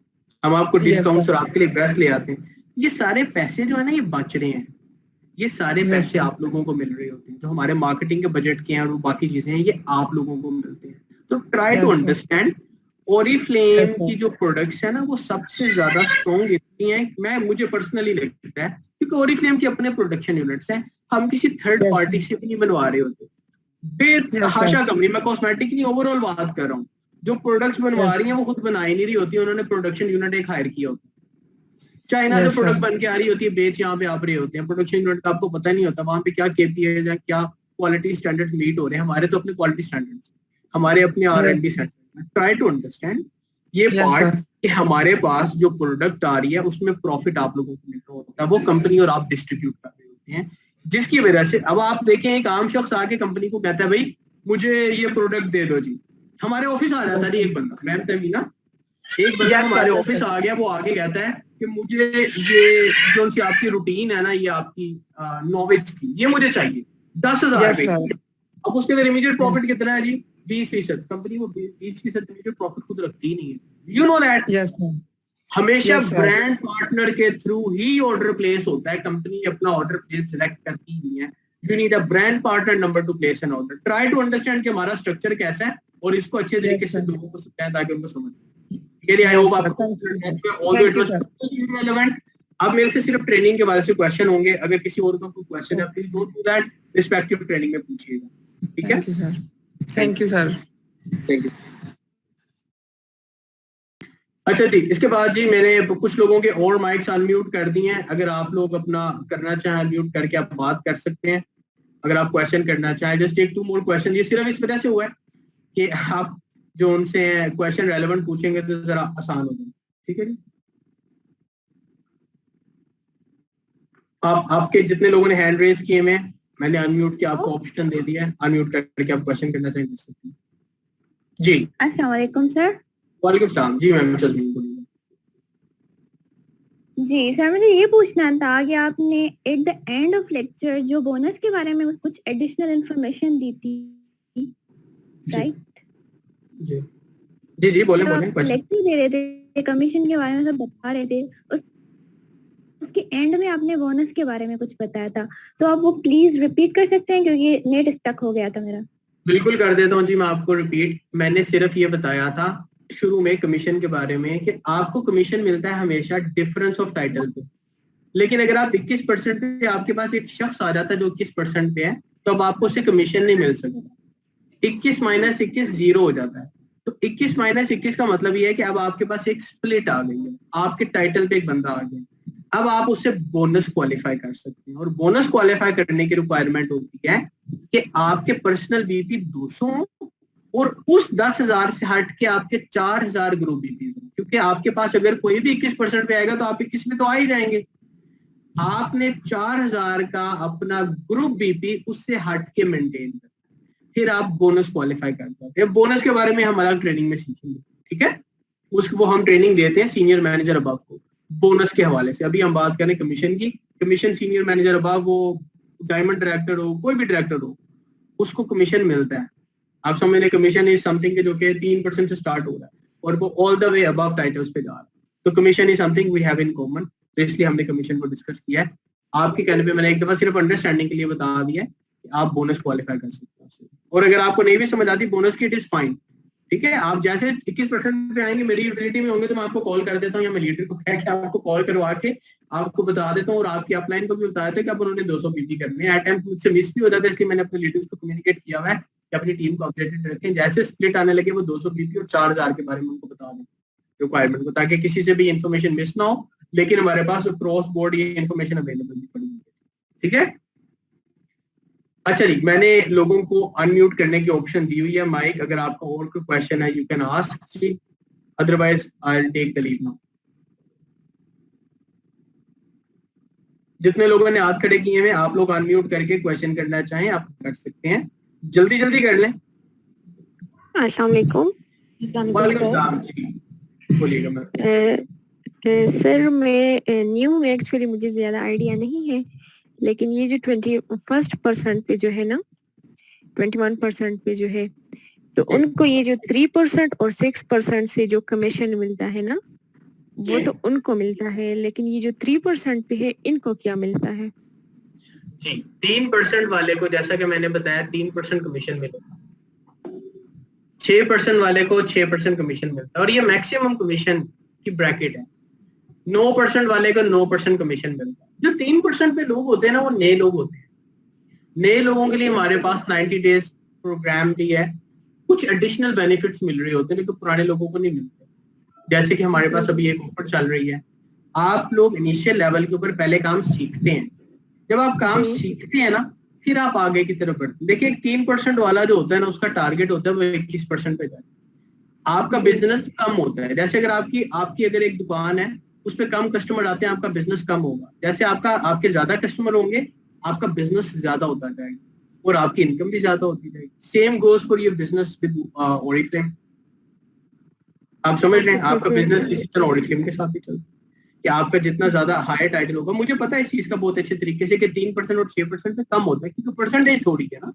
हम आपको Yes, डिस्काउंट sir. और आपके लिए ड्रेस ले आते हैं। ये सारे पैसे जो है ना ये बच रहे हैं, ये सारे Yes, पैसे sir. आप लोगों को मिल रहे होते हैं, जो हमारे मार्केटिंग के बजट के हैं और वो बाकी चीजें हैं, ये आप लोगों को मिलते हैं। तो try to Yes, sir. Understand Oriflame Yes, sir. की जो प्रोडक्ट्स है ना वो सबसे ज्यादा स्ट्रॉन्ग इसलिए है, मुझे पर्सनली लगता है क्योंकि ओरीफ्लेम के अपने प्रोडक्शन यूनिट्स हैं, हम किसी थर्ड Yes, पार्टी sir. से भी नहीं बनवा रहे होते। Yes, sir. बेतहाशा कंपनी, मैं कॉस्मेटिक की ओवरऑल बात कर रहा हूँ, जो प्रोडक्ट्स बनवा Yes. रही हैं वो खुद बना ही नहीं रही होती, उन्होंने प्रोडक्शन यूनिट एक हायर किया होता है। चाइना से Yes, प्रोडक्ट sir. बन के आ रही होती है, बेच यहाँ पे आप रहे होते हैं, प्रोडक्शन यूनिट का आपको पता नहीं होता वहां पे क्या केपीआईज है, क्या क्वालिटी स्टैंडर्ड्स मीट हो रहे हैं। हमारे तो अपने क्वालिटी स्टैंडर्ड्स, हमारे अपने R&D standard. Try to understand ये Yes, पार्ट sir. कि हमारे पास जो प्रोडक्ट आ रही है उसमें प्रॉफिट आप लोगों को मिल रहा होता है, वो कंपनी और आप डिस्ट्रीब्यूट कर रहे होते हैं, जिसकी वजह से अब आप देखें एक आम शख्स आके कंपनी को कहता है भाई मुझे ये प्रोडक्ट दे दो जी, हमारे ऑफिस आ जाता है जी एक बंदा, मैम तमीना एक बंदा Yes, हमारे sir. ऑफिस आ गया, वो आगे कहता है कि मुझे ये जो सी आपकी रूटीन है ना, ये आपकी नॉवेज की, ये मुझे चाहिए 10,000 Yes, रुपए sir. की। अब उसके अंदर इमीडिएट प्रॉफिट कितना है जी? 20%। कंपनी वो 20% इमीडिएट प्रॉफिट खुद रखती ही नहीं है, you know that. Yes, sir. हमेशा Yes, sir. ब्रांड पार्टनर के थ्रू ही ऑर्डर प्लेस होता है, कंपनी अपना ऑर्डर प्लेस डायरेक्ट करती नहीं है। You need a brand partner number two place in order. Try to understand कि हमारा स्ट्रक्चर कैसा है और इसको अच्छे तरीके Yes, से sir. लोगों को समझाएं ताकि उनको समझ आए। आई Yes, होप sir. आपको Thank you, sir. Although it Thank you, was sir. Relevant. अब मेरे से सिर्फ ट्रेनिंग के बारे से क्वेश्चन होंगे, अगर किसी और का कोई क्वेश्चन है please don't do that, respective training में पूछिएगा, ठीक है? Thank you, sir. Thank you, sir. Thank you. अच्छा जी, इसके बाद जी मैंने कुछ लोगों के और माइक्स अनम्यूट कर दिए हैं, अगर आप लोग अपना करना चाहें अनम्यूट करके आप बात कर सकते हैं, अगर आप क्वेश्चन करना चाहें। जस्ट एक 2 मोर क्वेश्चन, ये सिर्फ इस वजह से हुआ है कि आप जो उनसे क्वेश्चन रेलेवेंट पूछेंगे तो जरा आसान हो जाए, ठीक है जी? आपके जितने लोगों ने हैंड रेज किए हैं मैंने अनम्यूट किया, आपको ऑप्शन दे दिया है, अनम्यूट करके आप क्वेश्चन करना चाहें कर सकते हैं जी। अस्सलाम वालेकुम सर। वालेकुम सलाम जी, मैम शज़मीन बोलिए। जी सर, मुझे ये पूछना था कि आपने at the end of lecture जो बोनस के बारे में कुछ एडिशनल इंफॉर्मेशन दी थी, राइट? जी जी जी बोले बोले क्वेश्चन। लेक्चर दे रहे थे, कमीशन के बारे में सब बता रहे थे, उसके एंड में आपने बोनस के बारे में कुछ बताया था, तो आप वो प्लीज रिपीट कर सकते हैं क्योंकि नेट स्टक हो गया था मेरा। बिल्कुल कर देता हूँ जी, मैं आपको रिपीट। मैंने सिर्फ ये बताया था शुरू में कमीशन के बारे में कि आपको कमीशन मिलता है हमेशा डिफरेंस ऑफ टाइटल पे, लेकिन अगर आप 21% पे आपके पास एक शख्स आ जाता है जो 21% पे है तो अब आपको उससे कमीशन नहीं मिल सकता। 21 माइनस 21 0 हो जाता है, तो 21 माइनस 21 का मतलब ये है कि अब आपके पास एक स्प्लिट आ गई है, आपके टाइटल पे एक बंदा आ गया, अब आप उससे बोनस क्वालिफाई कर सकते हैं। और बोनस क्वालिफाई करने की रिक्वायरमेंट होती है कि आपके पर्सनल बीपी 200 और उस 10,000 से हट के आपके 4,000 ग्रुप बीपी, क्योंकि आपके पास अगर कोई भी 21% पे आएगा तो आप 21 में तो आ ही जाएंगे। आपने 4,000 का अपना ग्रुप बीपी उससे हट के मेंटेन करना, फिर आप बोनस क्वालिफाई कर पाते हैं। बोनस के बारे में हम अलग ट्रेनिंग में सीखेंगे, ठीक है? वो हम ट्रेनिंग देते हैं सीनियर मैनेजर अबव को बोनस के हवाले से। अभी हम बात करें कमीशन की। कमीशन सीनियर मैनेजर अबव, वो डायमंड डायरेक्टर हो, कोई भी डायरेक्टर हो, उसको कमीशन मिलता है। आप समझ लें कमीशन इज समथिंग जो कि 3% से स्टार्ट हो रहा है और वो all the way above titles पे जा रहा है, तो commission is something we have in common, तो इसलिए हमने कमीशन को डिस्कस किया है। आपके कहने पे मैंने एक दफा सिर्फ अंडरस्टैंडिंग के लिए बता दिया है कि आप बोनस क्वालिफाई कर सकते हो, और अगर आपको नहीं भी समझ आती बोनस की, इट इज फाइन, ठीक है। आप जैसे 21% पे आएंगे, मेरी यूटिलिटी में होंगे तो मैं आपको कॉल कर देता हूँ, या मैं लीडर को कह के आपको कॉल करवा के आपको बता देता हूँ, और आपकी अपलाइन को भी बता देता हूँ कि अब उन्होंने 200 पीपी करने हैं। एट टाइम मुझसे मिस भी हो जाता है, इसलिए मैंने अपने लीडर्स को कम्युनिकेट किया हुआ है कि अपनी टीम को अपडेटेड रखें, जैसे स्प्लिट आने लगे वो 200 पीपी और 4000 के बारे में उनको बता दें रिक्वायरमेंट को, ताकि किसी से भी इन्फॉर्मेशन मिस ना हो, लेकिन हमारे पास क्रॉस बोर्ड ये इन्फॉर्मेशन अवेलेबल भी पड़ी है, ठीक है। अच्छा जी, मैंने लोगों को अनम्यूट करने की ऑप्शन दी हुई है माइक, अगर आपका और कोई क्वेश्चन है यू कैन आस्क जी, otherwise I will take the lead now. जितने लोगों ने हाथ खड़े किए हैं आप लोग अनम्यूट करके क्वेश्चन करना चाहें आप कर सकते हैं, जल्दी जल्दी कर लें। अस्सलाम वालेकुम। वालेकुम सलाम जी, बोलिएगा मैम। सर मैं न्यू हूँ एक्चुअली, मुझे ज्यादा आइडिया नहीं है, लेकिन ये जो 21% पे जो है ना, 21% पे जो है, तो उनको ये जो 3% और 6% से जो कमीशन मिलता है ना, वो तो उनको मिलता है, लेकिन ये जो 3% पे है इनको क्या मिलता है? जी, 3% वाले को जैसा कि मैंने बताया 3% कमीशन मिलेगा, 6% वाले को 6% कमीशन मिलता है, और ये मैक्सिमम कमीशन की ब्रैकेट है। 9% वाले को 9% कमीशन मिलता है। जो 3% पे लोग होते हैं ना, वो नए लोग होते हैं। नए लोगों के लिए हमारे पास 90 डेज प्रोग्राम भी है, कुछ एडिशनल बेनिफिट्स मिल रहे होते हैं, लेकिन पुराने लोगों को नहीं मिलते। जैसे कि हमारे पास अभी एक ऑफर चल रही है, आप लोग इनिशियल लेवल के ऊपर पहले काम सीखते हैं, जब आप काम सीखते हैं ना फिर आप आगे की तरफ बढ़ते हैं। देखिए 3% वाला जो होता है ना, उसका टारगेट होता है वो 21% पे जाए। आपका बिजनेस कम होता है, जैसे अगर आपकी अगर एक दुकान है उस पर कम कस्टमर आते हैं, आपका बिजनेस कम होगा। जैसे आपके ज्यादा कस्टमर होंगे, आपका बिजनेस ज्यादा होता जाएगा और आपकी इनकम भी ज्यादा होती जाएगी। Same goes for your business with Oriflame. आप समझ रहे हैं, आपका बिजनेस इसी तरह ओरिफ्लेम के साथ भी चलता है कि आपका जितना ज्यादा हाई टाइटल होगा। मुझे पता है इस चीज का बहुत अच्छे तरीके से कि 3% और 6% पे कम होता है, क्योंकि परसेंटेज थोड़ी है ना।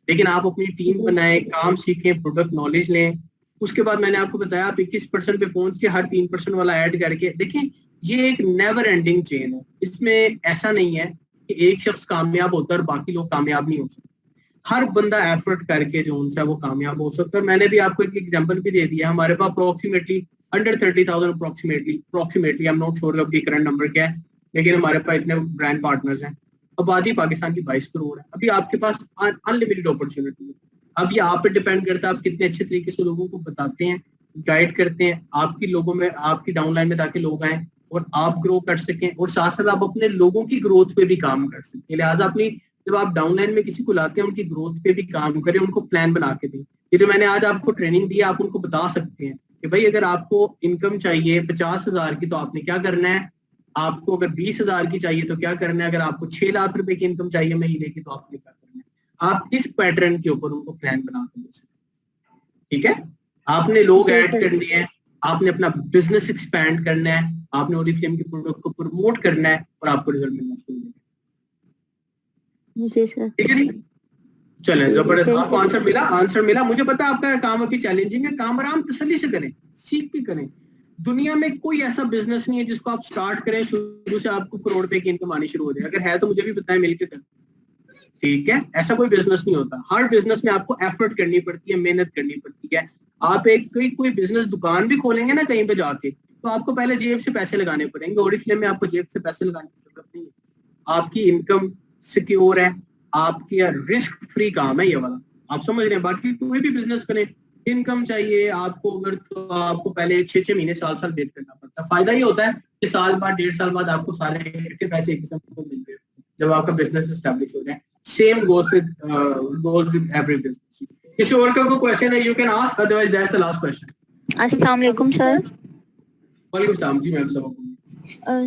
लेकिन आप अपनी टीम बनाएं, काम सीखें, प्रोडक्ट नॉलेज लें। उसके बाद मैंने आपको बताया आप 21% पे पहुंच के हर 3% वाला ऐड करके देखें। ये एक नेवर एंडिंग चेन है, इसमें ऐसा नहीं है कि एक शख्स कामयाब होता है और बाकी लोग कामयाब नहीं हो सकते। हर बंदा एफर्ट करके जो उनसे वो कामयाब हो सकता है। मैंने भी आपको एक एग्जांपल भी दे दिया, हमारे पास approximately under 30,000 approximately, I am not sure अभी करंट नंबर क्या है, लेकिन हमारे पास इतने ब्रांड पार्टनर्स हैं। आबादी पाकिस्तान की 22 करोड़ है। अभी आपके पास अनलिमिटेड अपॉर्चुनिटी है। अब ये आप पे डिपेंड करता है आप कितने अच्छे तरीके से लोगों को बताते हैं, गाइड करते हैं, आपकी लोगों में, आपकी डाउनलाइन में ताकि लोग आए और आप ग्रो कर सकें, और साथ साथ आप अपने लोगों की ग्रोथ पे भी काम कर सकें। लिहाजा अपनी जब आप डाउनलाइन में किसी को लाते हैं, उनकी ग्रोथ पे भी काम करें, उनको प्लान बना के दें। ये जो मैंने आज आपको ट्रेनिंग दी, आप उनको बता सकते हैं कि भाई अगर आपको इनकम चाहिए 50,000 की तो आपने क्या करना है, आपको अगर 20,000 की चाहिए तो क्या करना है, अगर आपको 6 लाख रुपए की इनकम चाहिए महीने की तो आपने क्या करना है। आप इस पैटर्न के ऊपर उनको प्लान बना के दे सकते हैं, ठीक है। आपने लोग ऐड करने हैं, आपने अपना बिजनेस एक्सपैंड करना है, आपने ओरिफ्लेम के प्रोडक्ट को प्रमोट करना है और आपको रिजल्ट मिलना शुरू होगा। जी सर, ठीक है जी, चले जबरदस्त। आपको आंसर मिला। मुझे पता है आपका काम अभी चैलेंजिंग है, काम आराम तसल्ली से करें, सीख के करें। दुनिया में कोई ऐसा बिजनेस नहीं है जिसको आप स्टार्ट करें शुरू से आपको करोड़ रुपए की इनकम आनी शुरू हो जाए। अगर है तो मुझे भी बताएं, मिलकर करें, ठीक है। ऐसा कोई बिजनेस नहीं होता। हर बिजनेस में आपको एफर्ट करनी पड़ती है, मेहनत करनी पड़ती है। आप एक कोई बिजनेस दुकान भी खोलेंगे ना कहीं पे जाके, तो आपको पहले जेब से पैसे लगाने पड़ेंगे। ओरिफ्लेम में आपको जेब से पैसे लगाने की जरूरत नहीं है। आपकी इनकम सिक्योर है, आपकी रिस्क फ्री काम है ये वाला, आप समझ रहे हैं। बाकी कोई भी बिजनेस करें, इनकम चाहिए आपको अगर, तो आपको पहले 6-6 महीने साल वेट करना पड़ता है। फायदा ये होता है कि साल बाद 1.5 साल बाद आपको सारे इकट्ठे पैसे एक किस्म को मिल गए जब आपका बिजनेस एस्टैब्लिश हो जाए। Same goes with every business. किसी और का कोई क्वेश्चन है you can ask, otherwise that's the last question. अस्सलाम वालेकुम सर। वालेकुम सलाम जी मैम। सब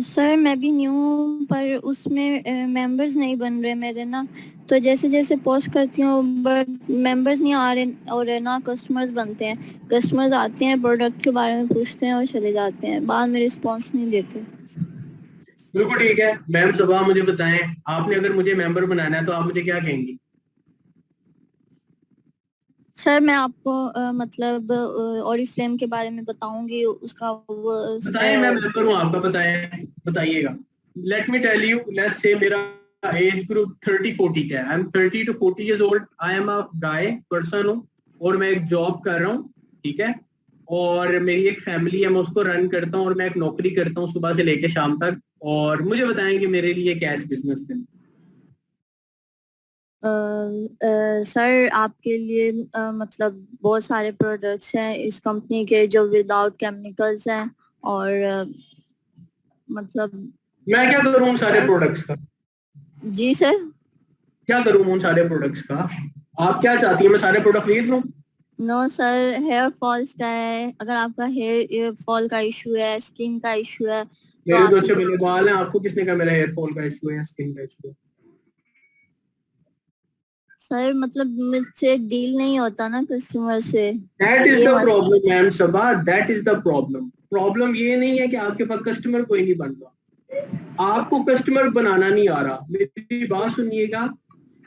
सर मैं भी न्यू हूँ, पर उसमें मेंबर्स नहीं बन रहे मेरे ना, तो जैसे जैसे पोस्ट करती हूँ बट मेंबर्स नहीं आ रहे और ना कस्टमर्स बनते हैं। कस्टमर्स आते हैं, प्रोडक्ट के बारे में पूछते हैं और चले जाते हैं, बाद में रिस्पॉन्स नहीं देते। बिल्कुल ठीक है मैम। सुबह मुझे बताएं, आपने अगर मुझे मेंबर बनाना है तो आप मुझे क्या कहेंगी? सर मैं आपको मतलब ऑरिफ्लेम के बारे में बताऊंगी, उसका बताएं, मैं मेंबर हूँ आपका, बताइएगा। Let me tell you, let's say मेरा एज ग्रुप 30-40 का है। आई एम 30 to 40 years old, I am a guy person हूँ और मैं एक जॉब कर रहा हूँ, ठीक है। और मेरी एक फैमिली है, मैं उसको रन करता हूँ और मैं एक नौकरी करता हूँ सुबह से लेके शाम तक। और मुझे बताएं कि मेरे लिए क्या है बिजनेस में। सर आपके लिए मतलब बहुत सारे प्रोडक्ट्स हैं इस कंपनी के जो विदाउट केमिकल्स हैं, और मतलब मैं क्या करूँ उन सारे प्रोडक्ट्स का? जी सर। क्या करूँ उन सारे प्रोडक्ट्स का? आप क्या चाहती हैं, मैं सारे प्रोडक्ट खरीद लूँ? नो सर, हेयर फॉल्स का है, अगर आपका हेयर फॉल का इशू है, स्किन का इशू है तो मेरे तो आप अच्छे बड़े बाल हैं, आपको किसने कहा मेरा हेयर फॉल का इशू है या स्किन का इशू है? सर मतलब मुझसे डील नहीं होता ना कस्टमर से, दैट इज ये द मसला। Problem ma'am Saba, that is the problem. Problem ये नहीं है कि आपके पास कस्टमर कोई नहीं बन रहा, आपको कस्टमर बनाना नहीं आ रहा। मेरी बात सुनिएगा,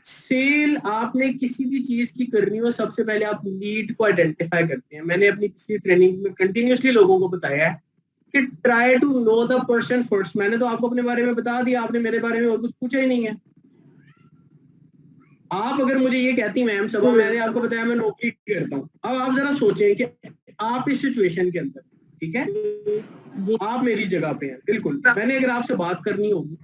सेल आपने किसी भी चीज की करनी हो, सबसे पहले आप नीड को आइडेंटिफाई करते हैं। मैंने अपनी किसी ट्रेनिंग में कंटिन्यूसली लोगों को बताया है कि try to know the person first. मैंने तो आपको अपने बारे में बता दिया, आपने मेरे बारे में और कुछ पूछा ही नहीं है। आप अगर मुझे ये कहती मैम सबा, मैंने आपको बताया मैं नौकरी करता हूँ, अब आप जरा सोचें कि आप इस सिचुएशन के अंदर, ठीक है, आप मेरी जगह पे हैं बिल्कुल। मैंने अगर आपसे बात करनी होगी,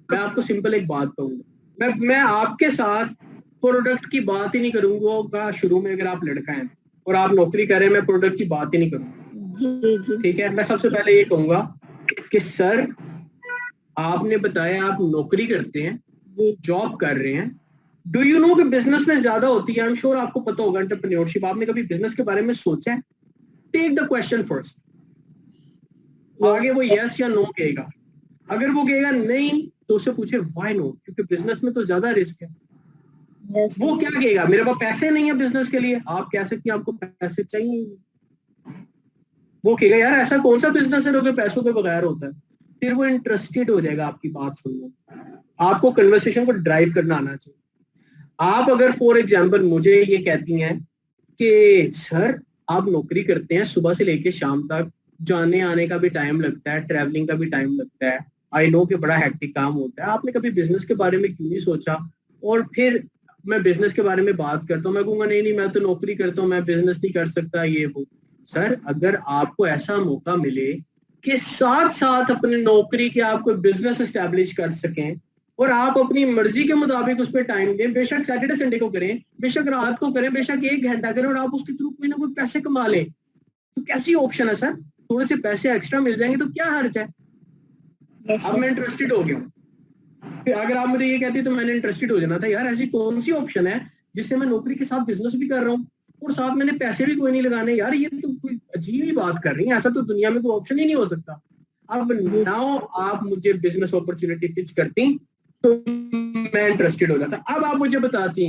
मैं आपको सिंपल एक बात कहूंगा, मैं आपके साथ प्रोडक्ट की बात ही नहीं करूंगा। शुरू में अगर आप लड़का हैं और आप नौकरी कर रहे हैं, मैं प्रोडक्ट की बात ही नहीं करूंगा, ठीक है। मैं सबसे पहले ये कहूंगा कि सर आपने बताया आप नौकरी करते हैं, जॉब कर रहे हैं, डू यू नो कि बिजनेस में ज्यादा होती है? आई एम श्योर आपको पता होगा एंटरप्रेन्योरशिप। आपने कभी बिजनेस के बारे में सोचा है? टेक द क्वेश्चन फर्स्ट, आगे वो यस या नो कहेगा। अगर वो कहेगा नहीं तो उससे पूछे व्हाई नो, क्योंकि बिजनेस में तो ज्यादा रिस्क है। वो क्या कहेगा? मेरे पास पैसे नहीं है बिजनेस के लिए। आप कह सकती हैं आपको पैसे चाहिए। वो कहेगा यार ऐसा कौन सा बिजनेस है जो कि पैसों के बगैर होता है? फिर वो इंटरेस्टेड हो जाएगा आपकी बात सुनने। आपको कन्वर्सेशन को ड्राइव करना आना चाहिए। आप अगर फॉर एग्जाम्पल मुझे ये कहती हैं कि सर आप नौकरी करते हैं, सुबह से लेके शाम तक जाने आने का भी टाइम लगता है, ट्रैवलिंग का भी टाइम लगता है, आई नो कि बड़ा हेक्टिक काम होता है, आपने कभी बिजनेस के बारे में क्यों नहीं सोचा? और फिर मैं बिजनेस के बारे में बात करता हूँ, मैं कहूंगा नहीं नहीं मैं तो नौकरी करता हूँ, मैं बिजनेस नहीं कर सकता, ये वो। सर अगर आपको ऐसा मौका मिले कि साथ साथ अपनी नौकरी के आप कोई बिजनेस एस्टेब्लिश कर सकें और आप अपनी मर्जी के मुताबिक उस पर टाइम दें, बेशक सैटरडे संडे को करें, बेशक रात को करें, बेशक 1 घंटा करें, और आप उसके थ्रू कोई ना कोई पैसे कमा लें, तो कैसी ऑप्शन है सर? थोड़े से पैसे एक्स्ट्रा मिल जाएंगे तो क्या हर्ज है? अब मैं इंटरेस्टेड हो गया हूँ। फिर अगर आप मुझे ये कहते तो मैंने इंटरेस्टेड हो जाना था, यार ऐसी कौन सी ऑप्शन है जिससे मैं नौकरी के साथ बिजनेस भी कर रहा हूँ और साथ मैंने पैसे भी कोई नहीं लगाने? यार ये तो कोई अजीब ही बात कर रही है, ऐसा तो दुनिया में कोई ऑप्शन ही नहीं हो सकता। अब नाउ आप मुझे बिजनेस अपॉर्चुनिटी पिच करती तो मैं इंटरेस्टेड हो जाता। अब आप मुझे बताती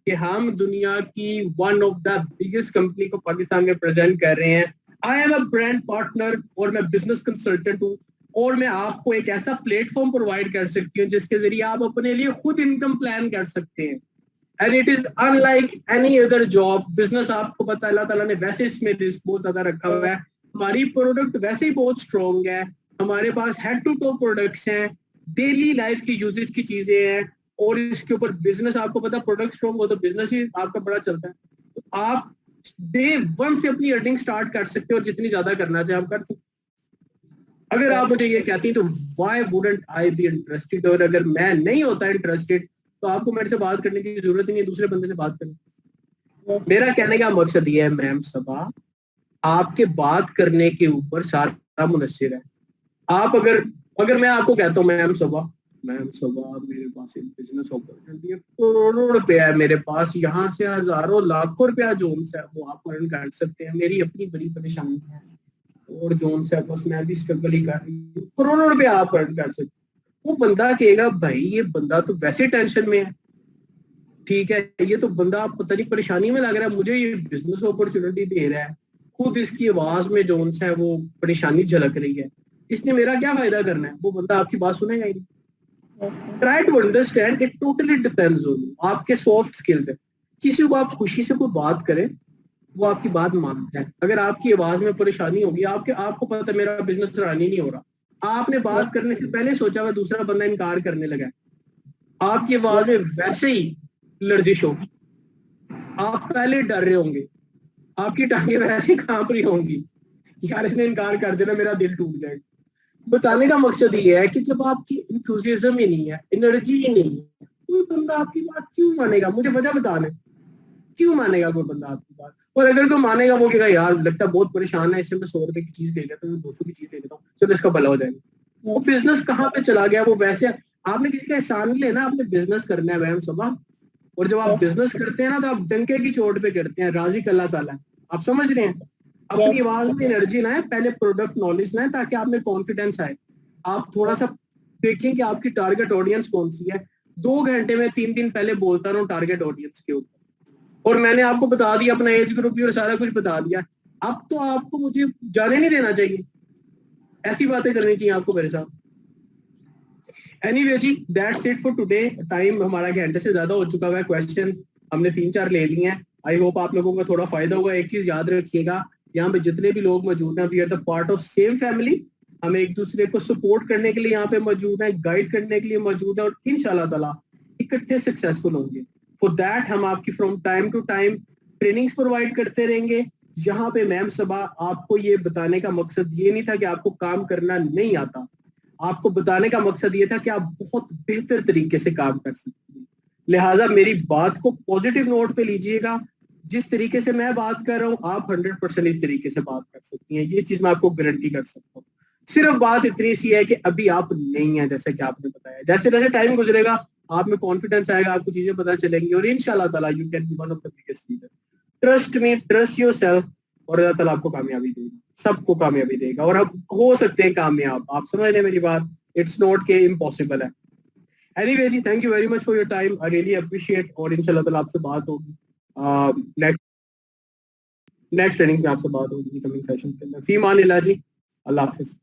कि हम दुनिया की one of the biggest company को पाकिस्तान में प्रेजेंट कर रहे हैं, आई एम अ ब्रांड पार्टनर और मैं बिजनेस कंसल्टेंट हूँ, और मैं आपको एक ऐसा प्लेटफॉर्म प्रोवाइड कर सकती हूँ जिसके जरिए आप अपने लिए खुद इनकम प्लान कर सकते हैं। And it is unlike any other job. Business आपको पता है अल्लाह ताला ने वैसे इसमें रिस्क बहुत ज्यादा रखा हुआ है, हमारी प्रोडक्ट वैसे ही बहुत स्ट्रॉन्ग है, हमारे पास हेड टू टो प्रोडक्ट्स हैं, डेली लाइफ की यूजेज की चीजें हैं, और इसके ऊपर बिजनेस आपको पता प्रोडक्ट स्ट्रॉन्ग हो तो बिजनेस ही आपका बड़ा चलता है। तो आप डे 1 से अपनी अर्निंग स्टार्ट कर सकते हो और जितनी ज्यादा करना चाहे आप कर सकते हो। अगर आप मुझे ये कहती तो why wouldn't I be interested? और अगर मैं नहीं होता इंटरेस्टेड तो आपको मेरे से बात करने की जरूरत ही नहीं है, दूसरे बंदे से बात करने। मेरा कहने का मकसद ये है मैम सबा, आपके बात करने के ऊपर सारा मुनस्सिर है। आप अगर मैं आपको कहता हूँ मैम सबा मेरे पास एक बिजनेस अपॉर्चुनिटी है, करोड़ों रुपया है मेरे पास, यहाँ से हजारों लाखों रुपया जोन से वो आप अर्न कर सकते हैं, मेरी अपनी बड़ी परेशानी है और जोन से बस मैं भी स्ट्रगल ही कर रही हूँ, करोड़ों रुपया आप अर्न कर सकते। वो बंदा कहेगा भाई ये बंदा तो वैसे टेंशन में है, ठीक है, ये तो बंदा पता नहीं परेशानी में लग रहा है, मुझे ये बिजनेस अपॉर्चुनिटी दे रहा है, खुद इसकी आवाज में जोन से है वो परेशानी झलक रही है, इसने मेरा क्या फायदा करना है? वो बंदा आपकी बात सुनेगा ही नहीं। Try to understand, it totally depends on आपके सॉफ्ट स्किल्स है। किसी को आप खुशी से कोई बात करें वो आपकी बात मानता है। अगर आपकी आवाज में परेशानी होगी, आपको पता है मेरा बिजनेस रन ही नहीं हो रहा, आपने बात करने से पहले सोचा हुआ दूसरा बंदा इनकार करने लगा, आपकी आवाज में वैसे ही लर्जिश होगी, आप पहले डर रहे होंगे, आपकी टांगें वैसे ही कांप रही होंगी, यार इसने इनकार कर देना मेरा दिल टूट जाएगा। बताने का मकसद ये है कि जब आपकी इंथुजियाज्म ही नहीं है, एनर्जी ही नहीं है, कोई बंदा आपकी बात क्यों मानेगा? मुझे वजह बता दें, क्यों मानेगा कोई बंदा आपकी बात? और अगर कोई मानेगा, वो कहेगा यार लगता है बहुत परेशान है, इससे मैं 100 रुपए की चीज ले लेता हूँ, 200 की चीज ले लेता हूँ, चलो इसका भला हो जाएगा। वो बिजनेस कहाँ पे चला गया? वो वैसे आपने किसी का एहसान नहीं लेना, आपने बिजनेस करना है वहम सुबह। और जब आप बिजनेस करते हैं ना, तो आप डंके की चोट पे करते हैं, राजी अल्लाह ताला है। आप समझ रहे हैं? अपनी आवाज में एनर्जी लाए, पहले प्रोडक्ट नॉलेज लाए, ताकि आप में कॉन्फिडेंस आए। आप थोड़ा सा देखें कि आपकी टारगेट ऑडियंस कौन सी है। 2 घंटे में 3 दिन पहले बोलता रहूं टारगेट ऑडियंस के ऊपर, और मैंने आपको बता दिया अपना एज ग्रुप भी और सारा कुछ बता दिया। अब तो आपको मुझे जाने नहीं देना चाहिए, ऐसी बातें करनी चाहिए आपको मेरे साथ। एनीवे जी, that's it for today. Time हमारा घंटे से ज्यादा हो चुका हुआ है, क्वेश्चंस हमने 3-4 ले लिए हैं। आई होप आप लोगों को थोड़ा फायदा होगा। एक चीज याद रखिएगा, यहाँ पे जितने भी लोग मौजूद हैं, we are the part of same family. हम एक दूसरे को सपोर्ट करने के लिए यहाँ पे मौजूद हैं, गाइड करने के लिए मौजूद है, और इंशाल्लाह ताला इकट्ठे सक्सेसफुल होंगे। फॉर दैट हम आपकी from time to time trainings provide करते रहेंगे। यहाँ पे मैम सबा, आपको ये बताने का मकसद ये नहीं था कि आपको काम करना नहीं आता, आपको बताने का मकसद ये था कि आप बहुत बेहतर तरीके से काम कर सकते हैं। लिहाजा मेरी बात को पॉजिटिव नोट पे लीजिएगा। जिस तरीके से मैं बात कर रहा हूँ, आप 100% इस तरीके से बात कर सकती हैं, ये चीज मैं आपको गारंटी कर सकता हूँ। सिर्फ बात इतनी सी है कि अभी आप नहीं है, जैसे कि आपने बताया। जैसे जैसे टाइम गुजरेगा, आप में कॉन्फिडेंस आएगा, आपको चीजें पता चलेंगी, और इंशाल्लाह ताला you can be one of the biggest leader. Trust me, trust yourself, और अल्लाह ताला आपको कामयाबी देगा, सबको कामयाबी देगा, और आप हो सकते हैं कामयाब। आप समझ रहे मेरी बात? इट्स नॉट के इम्पॉसिबल है। एनीवे जी, thank you very much for your time, I really appreciate, और इंशाल्लाह ताला आपसे बात होगी नेक्स्ट ट्रेनिंग में, आपसे बात होगी कमिंग सेशन के अंदर। फी मान इल्लाह जी, अल्लाह हाफिज।